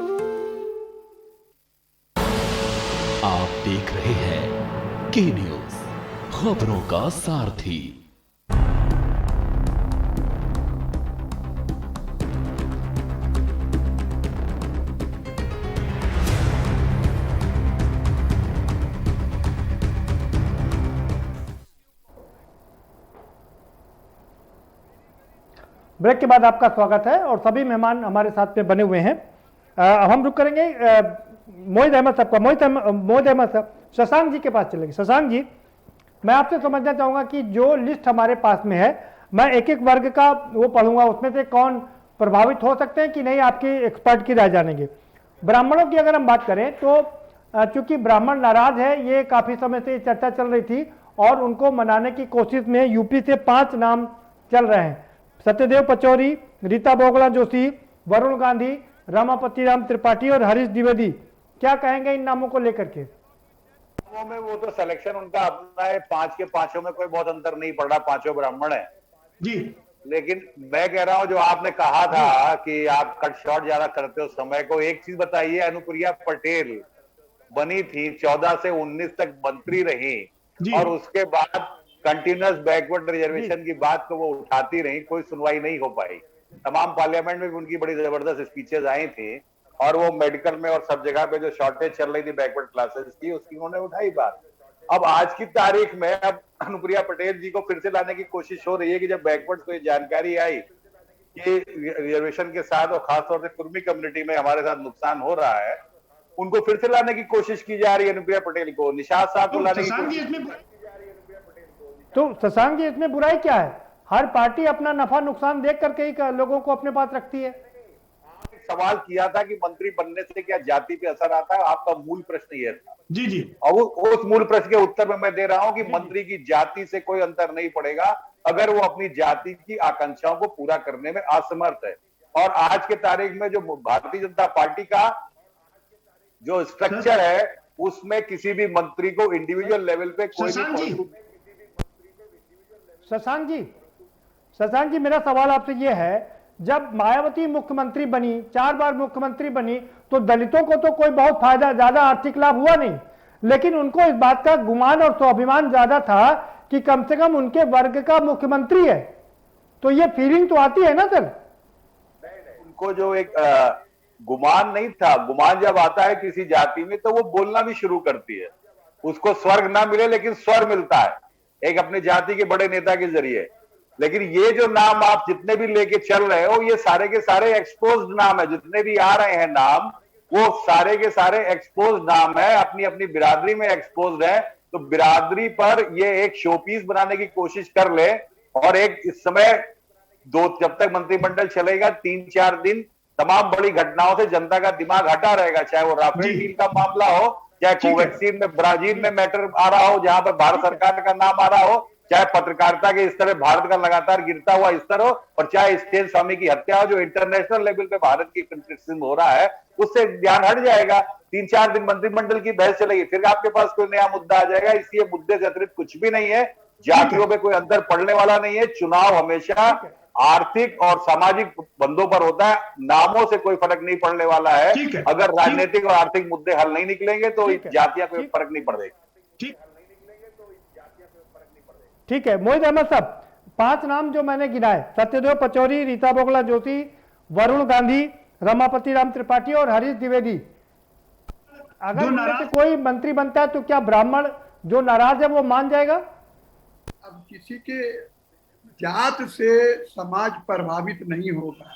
आप देख रहे हैं के न्यूज, खबरों का सारथी। ब्रेक के बाद आपका स्वागत है और सभी मेहमान हमारे साथ में बने हुए हैं। अब हम रुक करेंगे मोहित अहमद साहब का। मोहित अहमद साहब, शशांक जी के पास चलेंगे। शशांक जी, मैं आपसे समझना चाहूंगा कि जो लिस्ट हमारे पास में है, मैं एक एक वर्ग का वो पढ़ूंगा, उसमें से कौन प्रभावित हो सकते हैं कि नहीं, आपकी एक्सपर्ट की राय जानेंगे। ब्राह्मणों की अगर हम बात करें तो चूंकि ब्राह्मण नाराज है, ये काफी समय से चर्चा चल रही थी और उनको मनाने की कोशिश में यूपी से 5 नाम चल रहे हैं, सत्यदेव पचौरी, रीता बहुगुणा जोशी, वरुण गांधी, रमापति राम त्रिपाठी और हरीश द्विवेदी। क्या कहेंगे इन नामों को लेकर के? में वो तो सिलेक्शन उनका अपना है, 5 के 5 में कोई बहुत अंतर नहीं पड़ रहा, 5 ब्राह्मण है जी। लेकिन मैं कह रहा हूं, जो आपने कहा था कि आप कट शॉट ज्यादा करते हो समय को, एक चीज बताइए, अनुप्रिया पटेल बनी थी, 14 से 19 तक मंत्री रही और उसके बाद कंटिन्यूअस बैकवर्ड रिजर्वेशन की बात को वो उठाती रही, कोई सुनवाई नहीं हो पाई। तमाम पार्लियामेंट में भी उनकी बड़ी जबरदस्त स्पीचेस आई थी और वो मेडिकल में और सब जगह पे जो शॉर्टेज चल रही थी बैकवर्ड क्लासेस की, उसकी उन्होंने उठाई बात। अब आज की तारीख में अब अनुप्रिया पटेल जी को फिर से लाने की कोशिश हो रही है कि जब बैकवर्ड को ये जानकारी आई कि रिजर्वेशन के साथ और खासतौर से कुर्मी कम्युनिटी में हमारे साथ नुकसान हो रहा है, उनको फिर से लाने की कोशिश की जा रही है। अनुप्रिया पटेल को, निशाद साहब को लाने की कोशिश। तो शशांक जी, इसमें बुराई क्या है? हर पार्टी अपना नफा नुकसान देख करके ही लोगों को अपने पास रखती है। सवाल किया था कि मंत्री बनने से क्या जाति पे असर आता है, आपका मूल प्रश्न ये था। जी जी। और उस मूल प्रश्न के उत्तर में मैं दे रहा हूं कि मंत्री की जाति से कोई अंतर नहीं पड़ेगा अगर वो अपनी जाति की आकांक्षाओं को पूरा करने में असमर्थ है। और आज के तारीख में जो भारतीय जनता पार्टी का जो स्ट्रक्चर है, उसमें किसी भी मंत्री को इंडिविजुअल लेवल पे कोई भी। शशांक जी, मेरा सवाल आपसे यह है, जब मायावती मुख्यमंत्री बनी, 4 बार मुख्यमंत्री बनी, तो दलितों को तो कोई बहुत फायदा, ज्यादा आर्थिक लाभ हुआ नहीं, लेकिन उनको इस बात का गुमान और स्वाभिमान ज्यादा था कि कम से कम उनके वर्ग का मुख्यमंत्री है। तो ये फीलिंग तो आती है ना सर? उनको जो एक गुमान नहीं था, गुमान जब आता है किसी जाति में तो वो बोलना भी शुरू करती है। उसको स्वर्ग ना मिले लेकिन स्वर मिलता है एक अपनी जाति के बड़े नेता के जरिए। लेकिन ये जो नाम आप जितने भी लेके चल रहे हो, ये सारे के सारे एक्सपोज्ड नाम है, जितने भी आ रहे हैं नाम, वो सारे के सारे एक्सपोज्ड नाम है, अपनी अपनी बिरादरी में एक्सपोज्ड है। तो बिरादरी पर ये एक शोपीस बनाने की कोशिश कर ले और एक इस समय जब तक मंत्रिमंडल चलेगा 3-4 दिन तमाम बड़ी घटनाओं से जनता का दिमाग हटा रहेगा, चाहे वो राफेल डील का मामला हो, चाहे कोवैक्सीन में ब्राजील में मैटर आ रहा हो जहां पर भारत सरकार का नाम आ रहा हो, चाहे पत्रकारिता के स्तर पर भारत का लगातार गिरता हुआ स्तर हो, और चाहे स्टेन स्वामी की हत्या हो जो इंटरनेशनल लेवल पे भारत की क्रिटिसिज्म हो रहा है, उससे ध्यान हट जाएगा। 3-4 दिन मंत्रिमंडल की बहस चलेगी, फिर आपके पास कोई नया मुद्दा आ जाएगा। इसलिए मुद्दे से अतिरिक्त कुछ भी नहीं है, जातियों में कोई अंतर पड़ने वाला नहीं है। चुनाव हमेशा आर्थिक और सामाजिक बंदों पर होता है, नामों से कोई फर्क नहीं पड़ने वाला है। अगर राजनीतिक और आर्थिक मुद्दे हल नहीं निकलेंगे तो जातियां कोई फर्क नहीं पड़ेगा। ठीक है मोहित अहमद साहब, 5 नाम जो मैंने गिनाए, सत्यदेव पचौरी, रीता बहुगुणा जोशी, वरुण गांधी, रमापति राम त्रिपाठी और हरीश द्विवेदी, अगर इनमें से कोई मंत्री बनता है तो क्या ब्राह्मण जो नाराज है वो मान जाएगा? अब किसी के जात से समाज प्रभावित नहीं होगा,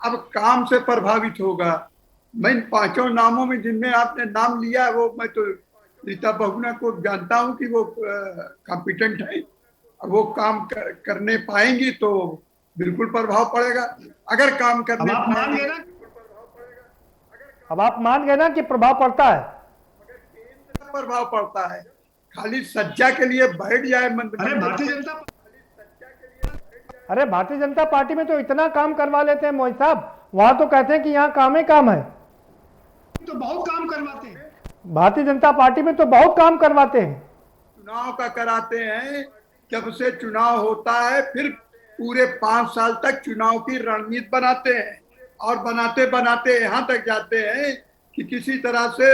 अब काम से प्रभावित होगा। मैं इन 5 नामों में जिनमें आपने नाम लिया, वो मैं तो रीता बहुगुणा को जानता हूं कि वो कॉम्पिटेंट है, वो काम करने पाएंगी तो बिल्कुल प्रभाव पड़ेगा। अगर काम करने अब आप मान गए ना कि प्रभाव पड़ता है, प्रभाव पड़ता है। खाली सज्जा के लिए बैठ जाए अरे भारतीय जनता पार्टी में तो इतना काम करवा लेते हैं मोहित साहब, वहां तो कहते हैं कि यहाँ काम ही काम है, तो बहुत काम करवाते हैं। भारतीय जनता पार्टी में तो बहुत काम करवाते हैं, चुनाव का कराते हैं। जब से चुनाव होता है फिर पूरे 5 साल तक चुनाव की रणनीति बनाते हैं और बनाते बनाते यहाँ तक जाते हैं कि किसी तरह से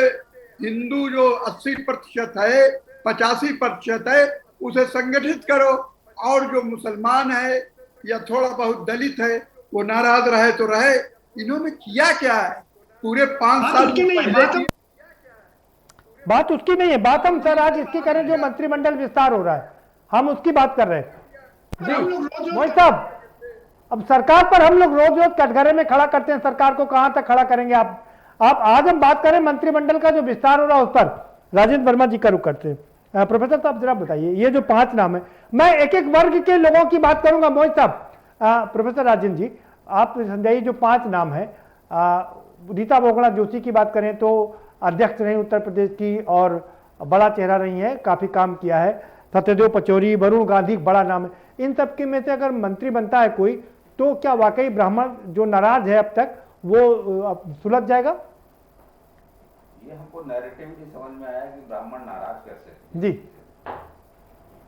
हिंदू जो 80% है, 85% है, उसे संगठित करो, और जो मुसलमान है या थोड़ा बहुत दलित है वो नाराज रहे तो रहे। इन्होंने किया क्या है पूरे 5 साल की? बात उसकी नहीं है, बात हम सर आज इसकी करें जो मंत्रिमंडल विस्तार हो रहा है, हम उसकी बात कर रहे हैं। जी मोहित साहब, अब सरकार पर हम लोग रोज रोज कटघरे में खड़ा करते हैं, सरकार को कहां तक खड़ा करेंगे आप आज हम बात करें मंत्रिमंडल का जो विस्तार हो रहा है उस पर राजेंद्र वर्मा जी का रुख करते हैं। प्रोफेसर साहब जरा बताइए, ये जो 5 नाम है, मैं एक एक वर्ग के लोगों की बात करूंगा। मोहित साहब, प्रोफेसर राजेंद्र जी आप समझाइए, जो 5 नाम है, रीता बहुगुणा जोशी की बात करें तो अध्यक्ष रही उत्तर प्रदेश की और बड़ा चेहरा रही है, काफी काम किया है। सत्यदेव पचौरी, वरुण गांधी बड़ा नाम है। इन सबके में से अगर मंत्री बनता है कोई, तो क्या वाकई ब्राह्मण जो नाराज है अब तक वो सुलझ जाएगा? ये हमको नैरेटिव की समझ में आया कि ब्राह्मण नाराज कैसे जी,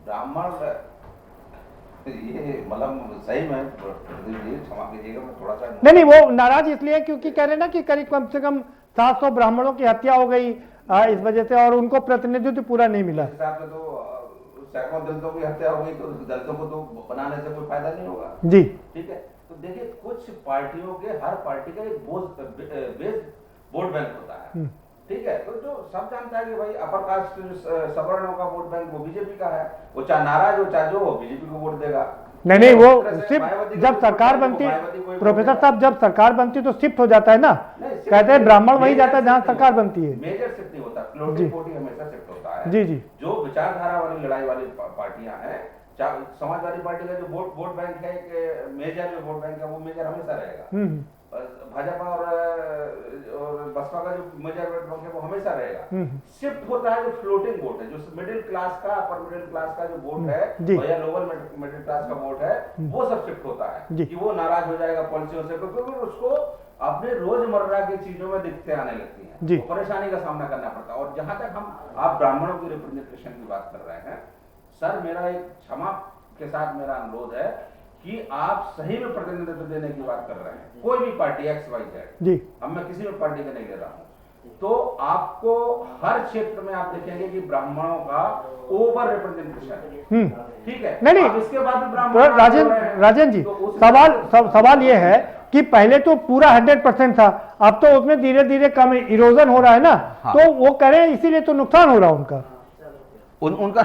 ब्राह्मण ये मतलब सही में क्षमा कीजिएगा, मैं थोड़ा सा नहीं वो नाराज इसलिए क्योंकि कह रहे ना कि करीब कम से कम 700 ब्राह्मणों की हत्या हो गई इस वजह से, और उनको प्रतिनिधित्व पूरा नहीं मिला। हिसाब से तो सैकड़ों दलितों की हत्या हो गई, तो दलितों को तो बनाने से कोई फायदा नहीं होगा जी। ठीक है, तो देखिए कुछ पार्टियों के, हर पार्टी का एक बेस वोट बैंक होता है, ठीक है। तो जो सब जानता है कि भाई अपर कास्ट सवर्णों का वोट बैंक वो बीजेपी का है, वो चाहे नाराज हो चाहे जो हो बीजेपी को वोट देगा। नहीं वो सिर्फ जब सरकार बनती, प्रोफेसर साहब जब सरकार बनती तो शिफ्ट हो जाता है ना, कहते हैं ब्राह्मण वही जाता है जहाँ सरकार बनती है। मेजर शिफ्ट नहीं होता, फ्लोटिंग वोटिंग हमेशा शिफ्ट होता है। जी जी, जो विचारधारा वाली लड़ाई वाली पार्टियां हैं, समाजवादी पार्टी का जो वोट बैंक है, एक मेजर जो वोट बैंक है वो मेजर हमेशा रहेगा। भाजपा और बसपा का जो मेजर वोट बैंक है वो हमेशा रहेगा। शिफ्ट होता है जो फ्लोटिंग वोट है, जो मिडिल क्लास का, अपर मिडिल क्लास का जो वोट है या लोअर मिडिल क्लास का वोट है, वो सब शिफ्ट होता है कि वो नाराज हो जाएगा पॉलिसियों से, क्योंकि उसको अपने रोजमर्रा की चीजों में दिक्कतें आने लगती हैं, तो परेशानी का सामना करना पड़ता है। और जहां तक आप ब्राह्मणों की रिप्रेजेंटेशन की बात कर रहे हैं, सर मेरा एक क्षमा के साथ मेरा अनुरोध है कि आप सही में प्रतिनिधित्व देने की बात कर रहे हैं, कोई भी पार्टी एक्स वाई जेड जी, अब मैं किसी भी पार्टी का नहीं ले रहा हूं, तो आपको हर क्षेत्र में आप देखेंगे कि ब्राह्मणों का ओवर रिप्रेजेंटेशन, ठीक है। नहीं इसके बाद भी ब्राह्मण राजेंद्र जी, सवाल ये है कि पहले तो पूरा 100% था, अब तो उसमें धीरे धीरे कम इरोजन हो रहा है ना। हाँ। तो वो कह रहे हैं इसीलिए तो नुकसान हो रहा है उनका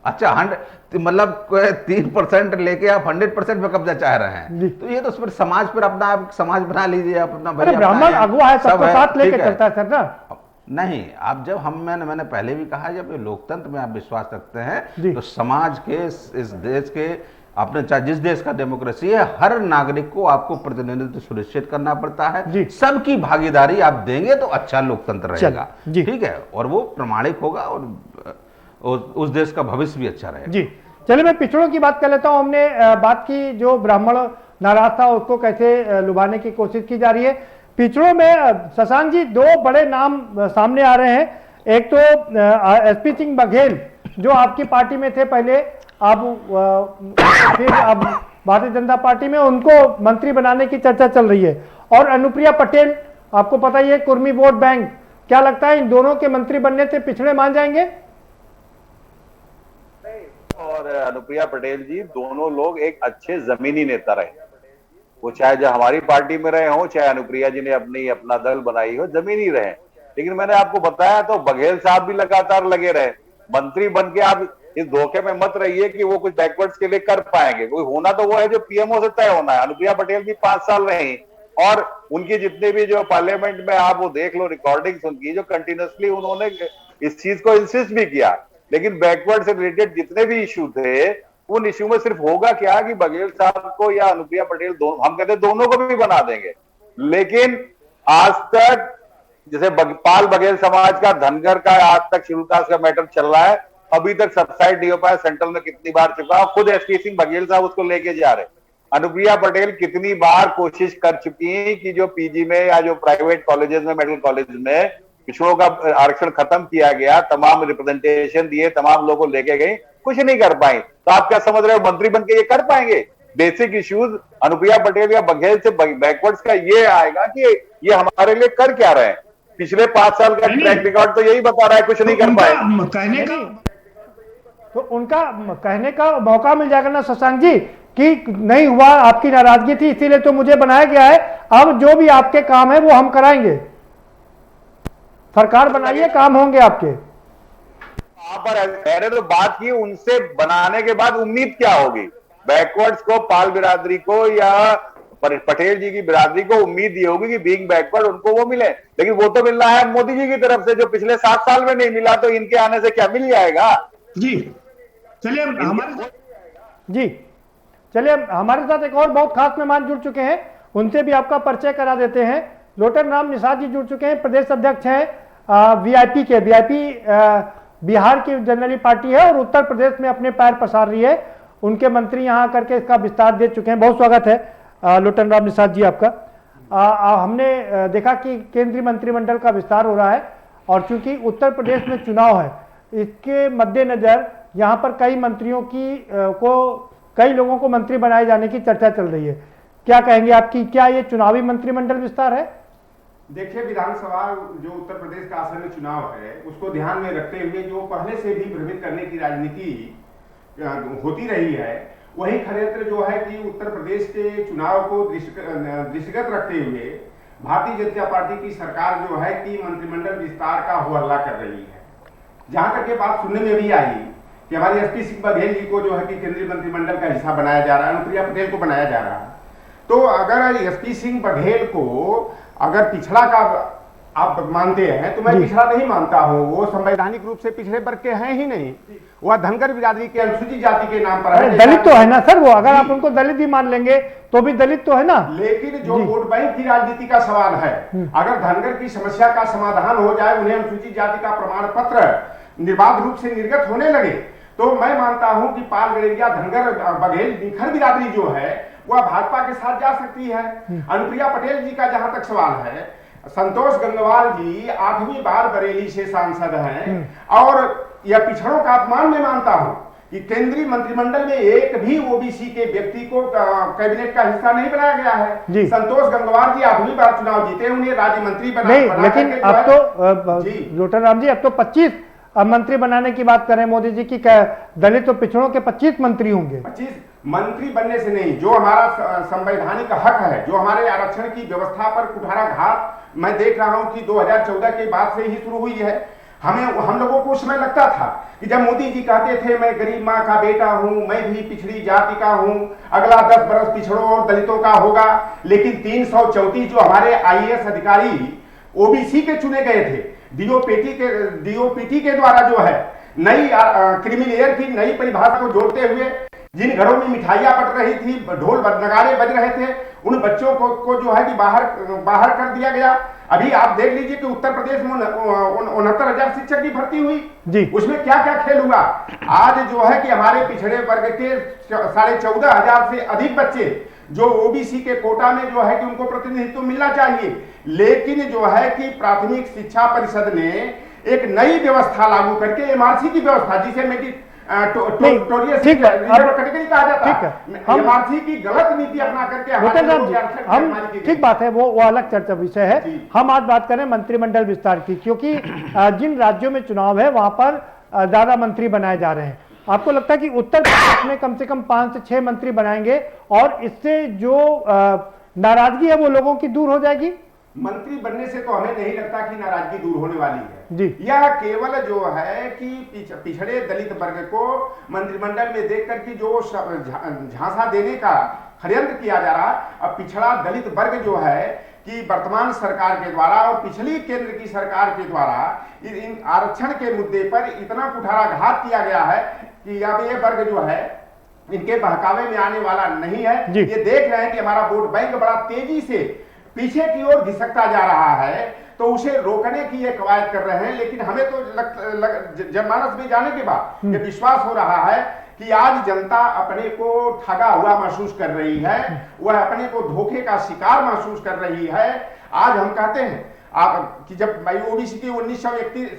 अच्छा 100 मतलब 3% लेके आप 100% पे कब्जा चाह रहे हैं, तो ये तो फिर समाज पर अपना आप समाज बना लीजिए, आप अपना भैया ब्राह्मण अगुवा है, सबको साथ लेके चलता है सर ना। नहीं, आप जब मैंने पहले भी कहा, जब लोकतंत्र में आप विश्वास रखते हैं तो समाज के, इस देश के, आपने चाहे जिस देश का डेमोक्रेसी है, हर नागरिक को आपको प्रतिनिधित्व सुनिश्चित करना पड़ता है। सबकी भागीदारी आप देंगे तो अच्छा लोकतंत्र रहेगा, ठीक है, और वो प्रमाणिक होगा और उस देश का भविष्य भी अच्छा रहेगा। जी चलिए, मैं पिछड़ों की बात कर लेता हूं। हमने बात की जो ब्राह्मण नाराज था उसको कैसे लुभाने की कोशिश की जा रही है। पिछड़ों में शशांक जी 2 बड़े नाम सामने आ रहे हैं। एक तो एसपी सिंह बघेल जो आपकी पार्टी में थे पहले, फिर अब भारतीय जनता पार्टी में, उनको मंत्री बनाने की चर्चा चल रही है। और अनुप्रिया पटेल, आपको पता ही है कुर्मी वोट बैंक, क्या लगता है इन दोनों के मंत्री बनने से पिछड़े मान जाएंगे? और अनुप्रिया पटेल जी दोनों लोग एक अच्छे जमीनी नेता रहे, वो चाहे जो हमारी पार्टी में रहे हो, चाहे अनुप्रिया जी ने अपना दल बनाई हो, जमीनी रहे। लेकिन मैंने आपको बताया तो बघेल साहब भी लगातार लगे रहे। मंत्री बन के आप इस धोखे में मत रहिए कि वो कुछ बैकवर्ड्स के लिए कर पाएंगे, कोई होना तो वो है जो पीएमओ से तय होना है। अनुप्रिया पटेल भी 5 साल रही, और उनकी जितने भी जो पार्लियामेंट में आप वो देख लो रिकॉर्डिंग्स उनकी, जो कंटिन्यूसली उन्होंने इस चीज को इंसिस्ट भी किया। लेकिन बैकवर्ड से रिलेटेड जितने भी इश्यू थे, उन इश्यू में सिर्फ होगा क्या कि बघेल साहब को या अनुप्रिया पटेल, हम कहते दोनों को भी बना देंगे। लेकिन आज तक जैसे पाल बघेल समाज का, धनगर का आज तक शेड्यूल कास्ट का मैटर चल रहा है, अभी तक सबसाइड नहीं हो पाया। सेंट्रल में कितनी बार चुका, खुद एसपी सिंह बघेल साहब उसको लेके जा रहे। अनुप्रिया पटेल कितनी बार कोशिश कर चुकी कि जो पीजी में या जो प्राइवेट कॉलेजेस में, मेडिकल कॉलेज में पिछड़ों का आरक्षण खत्म किया गया, तमाम रिप्रेजेंटेशन दिए, तमाम लोगों को लेके गई, कुछ नहीं कर पाई। तो आप क्या समझ रहे हो मंत्री बन के ये कर पाएंगे? बेसिक इश्यूज अनुप्रिया पटेल या बघेल से बैकवर्ड्स का ये आएगा कि ये हमारे लिए कर क्या रहे हैं। पिछले 5 साल का ट्रैक रिकॉर्ड तो यही बता रहा है, कुछ नहीं कर पाए। कहने का तो उनका कहने का मौका मिल जाएगा ना शशांक जी कि नहीं हुआ, आपकी नाराजगी थी इसीलिए तो मुझे बनाया गया है, अब जो भी आपके काम है वो हम कराएंगे, सरकार बनाइए, काम होंगे आपके। पर मैंने तो बात की, उनसे बनाने के बाद उम्मीद क्या होगी? बैकवर्ड्स को, पाल बिरादरी को या पटेल जी की बिरादरी को उम्मीद ये होगी कि बीइंग बैकवर्ड उनको वो मिले, लेकिन वो तो मिल रहा है मोदी जी की तरफ से, जो पिछले 7 साल में नहीं मिला, तो इनके आने से क्या मिल जाएगा? जी चलिए हमारे साथ एक और बहुत खास मेहमान जुड़ चुके हैं, उनसे भी आपका परिचय करा देते हैं। लोटन राम निषाद जी जुड़ चुके हैं, प्रदेश अध्यक्ष हैं वीआईपी के। वीआईपी बिहार की जनरली पार्टी है और उत्तर प्रदेश में अपने पैर पसार रही है। उनके मंत्री यहाँ आकर के इसका विस्तार दे चुके हैं। बहुत स्वागत है लोटन राम निषाद जी आपका। हमने देखा कि केंद्रीय मंत्रिमंडल का विस्तार हो रहा है और चूंकि उत्तर प्रदेश में चुनाव है, इसके मद्देनजर यहाँ पर कई मंत्रियों की कई लोगों को मंत्री बनाए जाने की चर्चा चल रही है। क्या कहेंगे आपकी, क्या ये चुनावी मंत्रिमंडल विस्तार है? देखिए, विधानसभा जो उत्तर प्रदेश का आसन्न चुनाव है उसको ध्यान में रखते हुए जो पहले से भी भ्रमित करने की राजनीति होती रही है, वही षड्यंत्र जो है कि उत्तर प्रदेश के चुनाव को दृष्टिगत रखते हुए भारतीय जनता पार्टी की सरकार जो है कि मंत्रिमंडल विस्तार का हो हल्ला कर रही है। जहां तक ये बात सुनने में भी आई कि हमारे एसपी सिंह बघेल जी को जो है कि केंद्रीय मंत्रिमंडल का हिस्सा बनाया जा रहा है, अनुप्रिया पटेल को बनाया जा रहा है, तो अगर एसपी सिंह बघेल को अगर पिछड़ा का आप मानते हैं तो मैं पिछड़ा नहीं मानता हूं। वो संवैधानिक रूप से पिछड़े वर्ग के हैं ही नहीं, वह धनगर बिरादरी के अनुसूचित जाति के नाम पर है। दलित तो है ना सर, वो अगर आप उनको दलित भी मान लेंगे तो भी दलित तो है ना। लेकिन जो वोट बैंक की राजनीति का सवाल है, अगर धनगर की समस्या का समाधान हो जाए, उन्हें अनुसूचित जाति का प्रमाण पत्र निर्बाध रूप से निर्गत होने लगे, तो मैं मानता हूं कि पाल गड़ेरिया, धनगर, बघेल, निखर बिरादरी जो है वह भाजपा के साथ जा सकती है। अनुप्रिया पटेल जी का जहां तक सवाल है, संतोष गंगवार जी 8वीं बार बरेली से सांसद हैं और यह पिछड़ों का अपमान मैं मानता हूं कि केंद्रीय मंत्रिमंडल में एक भी ओबीसी के व्यक्ति को कैबिनेट का हिस्सा नहीं बनाया गया है। संतोष गंगवार जी 8वीं बार चुनाव जीते, उन्हें राज्य मंत्री बना लेकिन अब तो लोटन राम जी अब तो 25 मंत्री बनाने की बात करें मोदी जी की, दलित और पिछड़ों के 25 मंत्री होंगे। 25 मंत्री बनने से नहीं, जो हमारा संवैधानिक हक है, जो हमारे आरक्षण की व्यवस्था पर कुठाराघात मैं देख रहा हूं कि 2014 के बाद से ही शुरू हुई है। हम लोगों को उस समय लगता था कि जब मोदी जी कहते थे मैं गरीब माँ का बेटा हूं, मैं भी पिछड़ी जाति का हूं, अगला 10 बरस पिछड़ों और दलितों का होगा, लेकिन 334 जो हमारे आईएएस अधिकारी ओबीसी के चुने गए थे, डीओपीटी के द्वारा जो है नई क्रिमिलेयर की नई परिभाषा को जोड़ते हुए जिन घरों में मिठाइयां बट रही थी, ढोल नगाड़े बज रहे थे, उन बच्चों को जो है कि बाहर कर दिया गया। अभी आप देख लीजिए कि उत्तर प्रदेश में 69,000 शिक्षक की भर्ती हुई, उसमें क्या क्या खेल हुआ। आज जो है कि हमारे पिछड़े वर्ग के 14,500 से अधिक बच्चे जो ओबीसी के कोटा में जो है कि उनको प्रतिनिधित्व मिलना चाहिए, लेकिन जो है कि प्राथमिक शिक्षा परिषद ने एक नई व्यवस्था लागू करके एमआरसी की व्यवस्था, जिसे एमआरसी की गलत नीति अपना करके हम ठीक बात है, वो अलग चर्चा विषय है। हम आज बात करें मंत्रिमंडल विस्तार की, क्योंकि जिन राज्यों में चुनाव है वहां पर ज्यादा मंत्री बनाए जा रहे हैं। आपको लगता है कि उत्तर प्रदेश में कम से कम 5 से 6 मंत्री बनाएंगे और इससे जो नाराजगी है वो लोगों की दूर हो जाएगी? मंत्री बनने से तो हमें नहीं लगता कि नाराजगी दूर होने वाली है। यह केवल जो है कि पिछड़े दलित वर्ग को मंत्रिमंडल में देख करके जो झांसा देने का षड्यंत्र किया जा रहा है, अब पिछड़ा दलित वर्ग जो है कि वर्तमान सरकार के द्वारा और पिछली केंद्र की सरकार के द्वारा इन आरक्षण के मुद्दे पर इतना कुठाराघात किया गया है कि अब ये वर्ग जो है इनके बहकावे में आने वाला नहीं है। ये देख रहे हैं कि हमारा वोट बैंक बड़ा तेजी से पीछे की ओर घिसकता जा रहा है, तो उसे रोकने की ये कवायद कर रहे हैं। लेकिन हमें तो जनमानस में जाने के बाद ये विश्वास हो रहा है कि आज जनता अपने को ठगा हुआ महसूस कर रही है, वह अपने को धोखे का शिकार महसूस कर रही है। आज हम कहते हैं आप कि जब ओबीसी की 1931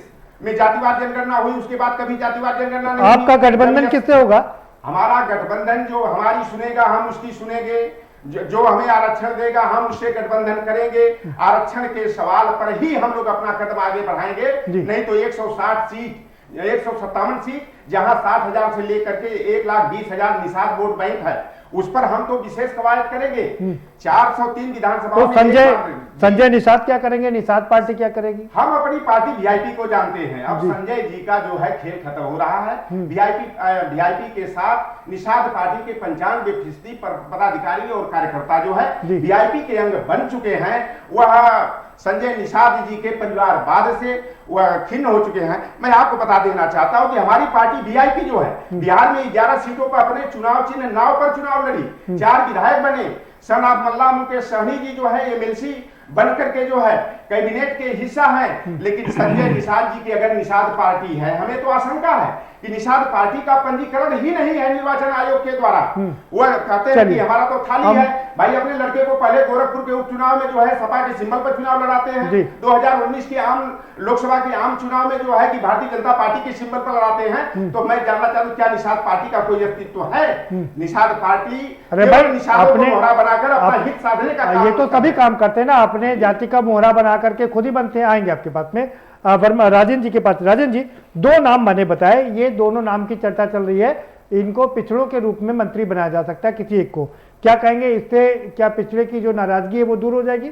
में जातिवाद जनगणना हुई, उसके बाद कभी जातिवाद जनगणना नहीं। आपका गठबंधन किससे होगा? हमारा गठबंधन जो हमारी सुनेगा हम उसकी सुनेंगे, जो हमें आरक्षण देगा हम उससे गठबंधन करेंगे। आरक्षण के सवाल पर ही हम लोग अपना कदम आगे बढ़ाएंगे, नहीं तो 160 सीट 157 सीट, जहां 60,000 से लेकर के 1,20,000 निषाद वोट बैंक है, उस पर हम तो विशेष कवायद करेंगे। 403 विधानसभा तो में संजय निषाद क्या करेंगे? निषाद पार्टी क्या करेगी? हम अपनी पार्टी वीआईपी को जानते हैं। अब संजय जी का जो है खेल खत्म हो रहा है। वीआईपी के साथ निषाद पार्टी के 95% पदाधिकारी और कार्यकर्ता जो है वीआईपी के अंग बन चुके हैं। वह संजय निषाद जी के परिवारवाद से वह खिन्न हो चुके हैं। मैं आपको बता देना चाहता हूं कि हमारी पार्टी वीआईपी जो है बिहार में 11 सीटों पर अपने चुनाव चिन्ह नाव पर चुनाव लड़ी, 4 विधायक बने। सन ऑफ मल्ला मुकेश सहनी जी जो है एमएलसी बनकर के जो है कैबिनेट के हिस्सा हैं। लेकिन संजय निषाद जी की अगर निषाद पार्टी है, हमें तो आशंका है कि निषाद पार्टी का पंजीकरण ही नहीं है निर्वाचन आयोग के द्वारा। वह कहते हैं कि हमारा तो खाली है। भाई अपने लड़के को पहले गोरखपुर के उपचुनाव में जो है सपा के सिंबल पर चुनाव लड़ाते हैं। 2019 के आम लोकसभा के आम चुनाव में जो है कि भारतीय जनता पार्टी के सिंबल पर लड़ाते हैं। तो मैं जानना चाहता हूं क्या निषाद पार्टी का कोई अस्तित्व है? निषाद पार्टी निषादों को मोहरा बनाकर अपना हित साधने का काम, ये तो सभी काम करते हैं ना, अपने जाति का मोहरा बना करके खुद ही बनते हैं। आएंगे आपके पास में वर्मा राजन जी के पास। राजन जी, 2 नाम मैंने बताए, ये दोनों नाम की चर्चा चल रही है। इनको पिछड़ों के रूप में मंत्री बनाया जा सकता है किसी एक को, क्या कहेंगे? इससे क्या पिछड़े की जो नाराजगी है वो दूर हो जाएगी?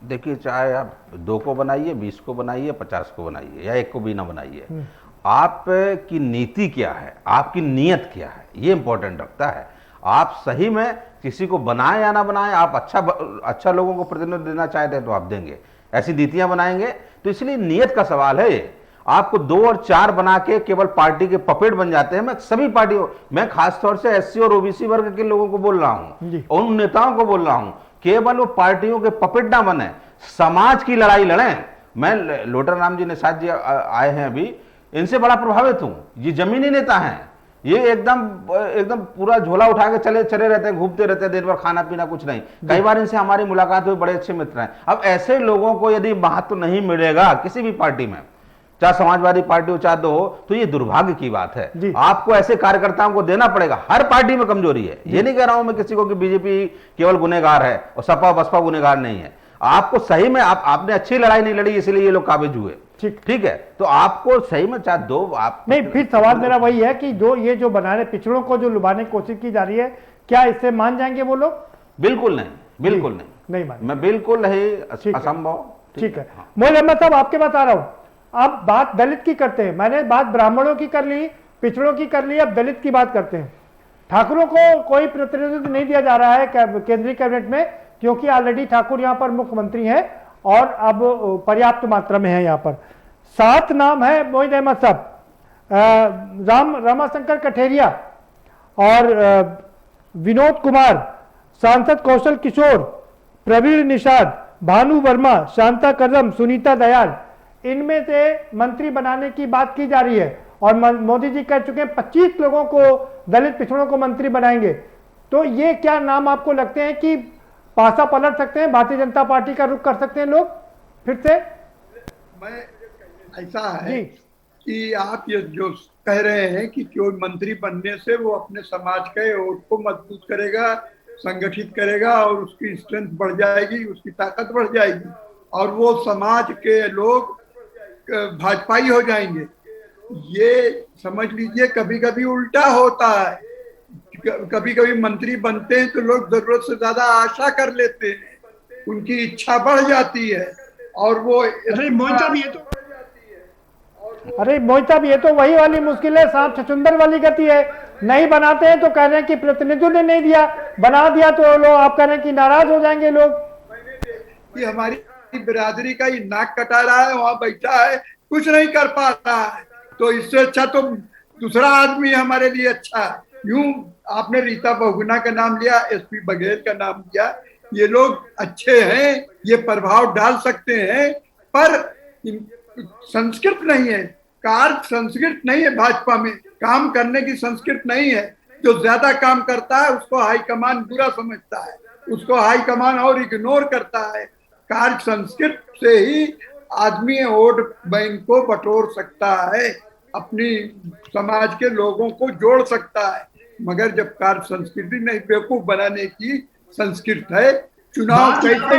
देखिए, चाहे आप 2 को बनाइए, 20 को बनाइए, 50 को बनाइए या 1 को भी ना बनाइए, आपकी नीति क्या है, आपकी नीयत क्या है, ये इंपॉर्टेंट रखता है। आप सही में किसी को बनाए या ना बनाए, आप अच्छा लोगों को प्रतिनिधित्व देना चाहते हैं तो आप देंगे, ऐसी नीतियां बनाएंगे। तो इसलिए नीयत का सवाल है ये। आपको 2 और 4 बना के केवल पार्टी के पपेट बन जाते हैं। मैं सभी पार्टियों, मैं खासतौर से एससी और ओबीसी वर्ग के लोगों को बोल रहा हूं, उन नेताओं को बोल रहा हूं, केवल वो पार्टियों के पपेट ना बने, समाज की लड़ाई लड़ें। मैं लोटर राम जी निषाद जी आए हैं अभी, इनसे बड़ा प्रभावित हूं। ये जमीनी नेता हैं, ये एकदम पूरा झोला उठा के चले रहते हैं, घूमते रहते हैं दिन भर, खाना पीना कुछ नहीं। कई बार इनसे हमारी मुलाकात हुई, बड़े अच्छे मित्र हैं। अब ऐसे लोगों को यदि महत्व नहीं मिलेगा किसी भी पार्टी में, चाहे समाजवादी पार्टी हो चाहे 2 हो, तो ये दुर्भाग्य की बात है। आपको ऐसे कार्यकर्ताओं को देना पड़ेगा। हर पार्टी में कमजोरी है, ये नहीं कह रहा हूं मैं किसी को कि बीजेपी केवल गुनहगार है और सपा बसपा गुनहगार नहीं है। आपको सही में आपने अच्छी लड़ाई नहीं लड़ी, इसलिए ये लोग काबिज हुए। ठीक है, तो आपको सही में चाहे 2 आप नहीं। फिर सवाल मेरा वही है कि जो बना रहे पिछड़ों को जो लुभाने की कोशिश की जा रही है, क्या इससे मान जाएंगे वो लोग? बिल्कुल नहीं, बिल्कुल नहीं मान, मैं बिल्कुल नहीं, असंभव। ठीक है, मोहन अहमद साहब आपके पास आ रहा हूं। अब बात दलित की करते हैं, मैंने बात ब्राह्मणों की कर ली, पिछड़ों की कर ली, अब दलित की बात करते हैं। ठाकुरों को कोई प्रतिनिधित्व नहीं दिया जा रहा है केंद्रीय कैबिनेट में, क्योंकि ऑलरेडी ठाकुर यहाँ पर मुख्यमंत्री हैं और अब पर्याप्त मात्रा में है। यहाँ पर 7 नाम है मोहित अहमद साहब, रामाशंकर कठेरिया और विनोद कुमार, सांसद कौशल किशोर, प्रवीण निषाद, भानु वर्मा, शांता कर्दम, सुनीता दयाल, इनमें से मंत्री बनाने की बात की जा रही है। और मोदी जी कह चुके हैं 25 लोगों को, दलित पिछड़ों को मंत्री बनाएंगे। तो ये क्या नाम आपको लगते हैं कि पासा पलट सकते हैं, भारतीय जनता पार्टी का रुख कर सकते हैं लोग फिर से? मैं ऐसा है कि आप ये जो कह रहे हैं कि कोई मंत्री बनने से वो अपने समाज के वोट को मजबूत करेगा, संगठित करेगा और उसकी स्ट्रेंथ बढ़ जाएगी, उसकी ताकत बढ़ जाएगी और वो समाज के लोग भाजपाई हो जाएंगे, ये समझ लीजिए कभी कभी उल्टा होता है। कभी कभी मंत्री बनते हैं तो लोग जरूरत से ज्यादा आशा कर लेते हैं, उनकी इच्छा बढ़ जाती है और वो मोहित साहब ये तो वही वाली मुश्किल है, सांप छछुंदर वाली गति है। नहीं बनाते हैं तो कह रहे हैं कि प्रतिनिधित्व ने नहीं दिया, बना दिया तो लोग, आप कह रहे हैं कि नाराज हो जाएंगे लोग। ये हमारी बिरादरी का ये नाक कटा रहा है, वहां बैठा है, कुछ नहीं कर पा रहा है, तो इससे अच्छा तो दूसरा आदमी हमारे लिए अच्छा है। यूं आपने रीता बहुगुणा का नाम लिया, एसपी बघेल का नाम लिया, ये लोग अच्छे हैं, ये प्रभाव डाल सकते हैं, पर संस्कृत नहीं है, कार्य संस्कृत नहीं है भाजपा में, काम करने की संस्कृत नहीं है। जो ज्यादा काम करता है उसको हाईकमान बुरा समझता है, उसको हाईकमान और इग्नोर करता है। कार्य संस्कृत से ही आदमी वोट बैंक को बटोर सकता है, अपनी समाज के लोगों को जोड़ सकता है, मगर जब कार्य संस्कृति नहीं, बेवकूफ बनाने की संस्कृत है, चुनाव कैसे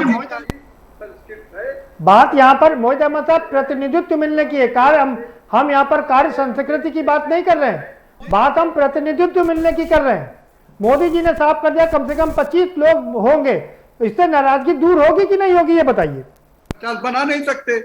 बात यहाँ पर मोहित अहमद साहब प्रतिनिधित्व मिलने की है। कार्य हम हम यहाँ पर कार्य संस्कृति की बात नहीं कर रहे हैं, बात हम प्रतिनिधित्व मिलने की कर रहे हैं। मोदी जी ने साफ कर दिया कम से कम 25 लोग होंगे, इससे नाराजगी दूर होगी कि नहीं होगी ये बताइए। 50 बना नहीं सकते,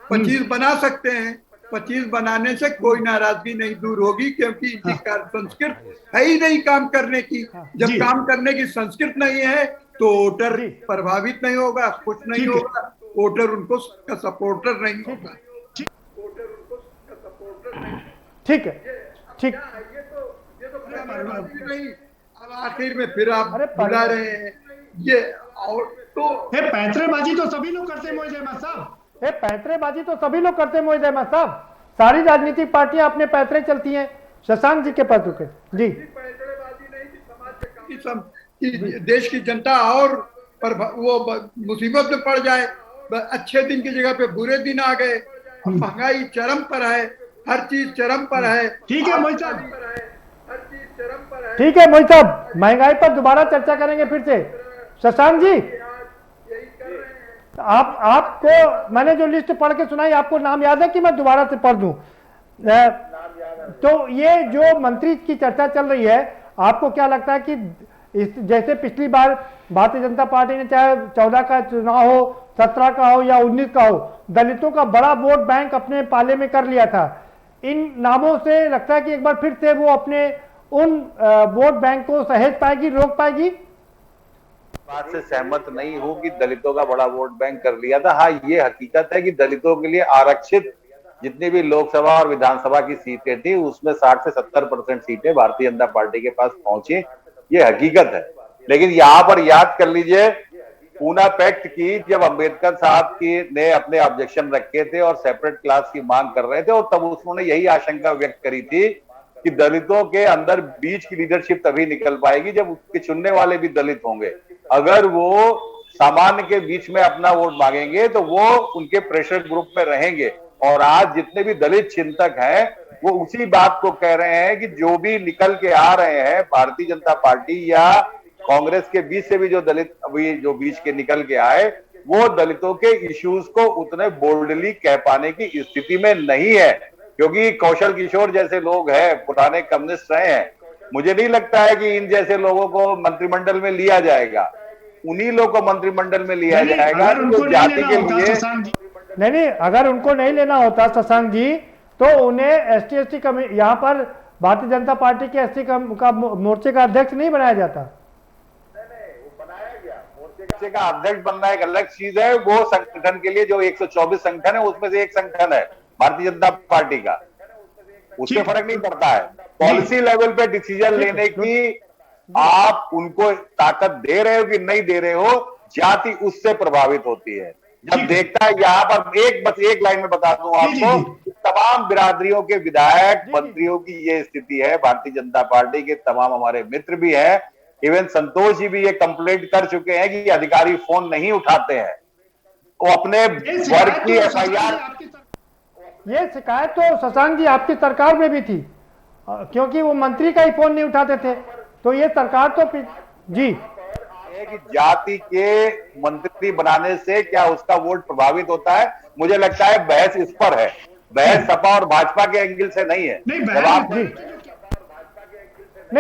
25 बना सकते हैं। 25 बनाने से कोई नाराजगी नहीं दूर होगी, क्योंकि इनकी संस्कृत है ही नहीं काम करने की। जब काम करने की संस्कृत नहीं है तो वोटर प्रभावित नहीं होगा, खुश नहीं होगा, वोटर उनको सपोर्टर नहीं होगा। ठीक है, ठीक। ये तो नहीं, अब आखिर में फिर आप बुला रहे हैं ये, और तो पैंतरेबाजी तो सभी लोग करते हैं मोहित अहमद साहब। पैंतरेबाजी तो सभी लोग करते हैं मोहित अहमद साहब, सारी राजनीतिक पार्टियां अपने पैंतरे चलती हैं। शशांक जी के पास रुके जी। देश की जनता और वो मुसीबत में पड़ जाए, अच्छे दिन की जगह पे बुरे दिन आ गए, महंगाई चरम पर है, हर चीज चरम पर है। ठीक है मोहित साहब, ठीक है मोहित साहब, महंगाई पर दोबारा चर्चा करेंगे फिर से। शशांक जी, आपको मैंने जो लिस्ट पढ़ के सुनाई, आपको नाम याद है कि मैं दोबारा से पढ़ दूं? तो ये जो मंत्री की चर्चा चल रही है, आपको क्या लगता है कि जैसे पिछली बार भारतीय जनता पार्टी ने चाहे 14 का चुनाव हो, 17 का हो या 19 का हो, दलितों का बड़ा वोट बैंक अपने पाले में कर लिया था, इन नामों से लगता है कि एक बार फिर से वो अपने उन वोट बैंक को सहेज पाएगी, रोक पाएगी? बात से सहमत नहीं हूं कि दलितों का बड़ा वोट बैंक कर लिया था। हाँ, ये हकीकत है कि दलितों के लिए आरक्षित जितनी भी लोकसभा और विधानसभा की सीटें थी, उसमें 60 से 70% सीटें भारतीय जनता पार्टी के पास पहुंची, ये हकीकत है। लेकिन यहाँ पर याद कर लीजिए पूना पैक्ट की, जब अंबेडकर साहब की ने अपने ऑब्जेक्शन रखे थे और सेपरेट क्लास की मांग कर रहे थे, और तब उन्होंने यही आशंका व्यक्त करी थी कि दलितों के अंदर बीच की लीडरशिप तभी निकल पाएगी जब उसके चुनने वाले भी दलित होंगे। अगर वो सामान्य के बीच में अपना वोट मांगेंगे तो वो उनके प्रेशर ग्रुप में रहेंगे। और आज जितने भी दलित चिंतक हैं वो उसी बात को कह रहे हैं कि जो भी निकल के आ रहे हैं भारतीय जनता पार्टी या कांग्रेस के बीच से भी जो दलित अभी जो बीच के निकल के आए, वो दलितों के इश्यूज को उतने बोल्डली कह पाने की स्थिति में नहीं है, क्योंकि कौशल किशोर जैसे लोग हैं, पुराने कम्युनिस्ट रहे हैं। मुझे नहीं लगता है कि इन जैसे लोगों को मंत्रिमंडल में लिया जाएगा, उन्हीं लोगों को मंत्रिमंडल में लिया जाएगा जो जाति के लिए। नहीं, अगर उनको नहीं लेना होता शशांक जी, तो उन्हें एसटी यहाँ पर भारतीय जनता पार्टी के एसटी का मोर्चे का अध्यक्ष नहीं बनाया जाता। मोर्चे का अध्यक्ष बनना एक अलग चीज है। वो संगठन के लिए जो 124 संगठन है उसमें से एक संगठन है भारतीय जनता पार्टी का, उससे फर्क नहीं पड़ता है। पॉलिसी लेवल पे डिसीजन लेने की आप उनको ताकत दे रहे हो कि नहीं दे रहे हो, जाति उससे प्रभावित होती है। जब देखता है, यहाँ पर बस एक लाइन में बता दूं आपको, तमाम बिरादरियों के विधायक मंत्रियों की ये स्थिति है। भारतीय जनता पार्टी के तमाम हमारे मित्र भी हैं, इवन संतोष जी भी ये कंप्लेंट कर चुके हैं कि अधिकारी फोन नहीं उठाते हैं, वो अपने वर्ग की FIR। ये शिकायत तो शशांक जी आपकी सरकार में भी थी, क्योंकि वो मंत्री का ही फोन नहीं उठाते थे, तो ये सरकार तो जी कि जाति के मंत्री बनाने से क्या उसका वोट प्रभावित होता है। मुझे लगता है बहस इस पर है, बहस सपा और भाजपा के एंगल से नहीं है। नहीं,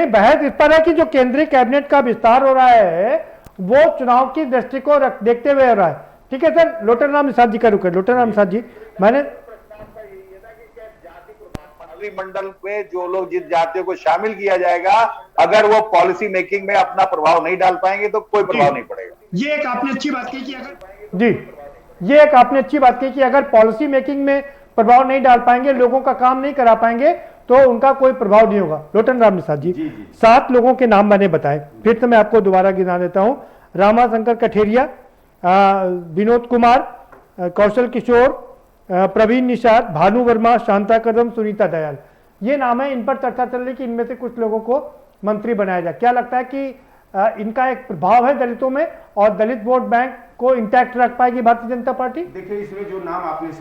बहस इस पर है कि जो केंद्रीय कैबिनेट का विस्तार हो रहा है वो चुनाव की दृष्टि को देखते हुए हो रहा है। ठीक है सर, लोटन राम निषाद जी का रुके। लोटन राम निषाद जी, मैंने मंत्रिमंडल में जो लोग जिन जातियों को शामिल किया जाएगा, अगर वो पॉलिसी मेकिंग में अपना प्रभाव नहीं डाल पाएंगे तो कोई प्रभाव नहीं पड़ेगा। ये एक आपने अच्छी बात कही कि अगर ये एक आपने अच्छी बात कही कि अगर पॉलिसी मेकिंग में प्रभाव नहीं डाल पाएंगे, लोगों का काम नहीं करा पाएंगे, तो उनका कोई प्रभाव नहीं होगा। लोटन राम निषाद जी, 7 लोगों के नाम मैंने बताए, फिर से मैं आपको दोबारा गिना देता हूं। रामाशंकर कठेरिया, विनोद कुमार, कौशल किशोर, प्रवीण निषाद, भानु वर्मा, शांता कदम, सुनीता दयाल, ये नाम है। इन पर चर्चा चल रही कि इनमें से कुछ लोगों को मंत्री बनाया जाए। क्या लगता है कि इनका एक प्रभाव है दलितों में और दलित वोट बैंक को इंटैक्ट रख पाएगी भारतीय जनता पार्टी? देखिए, इसमें जो नाम आपने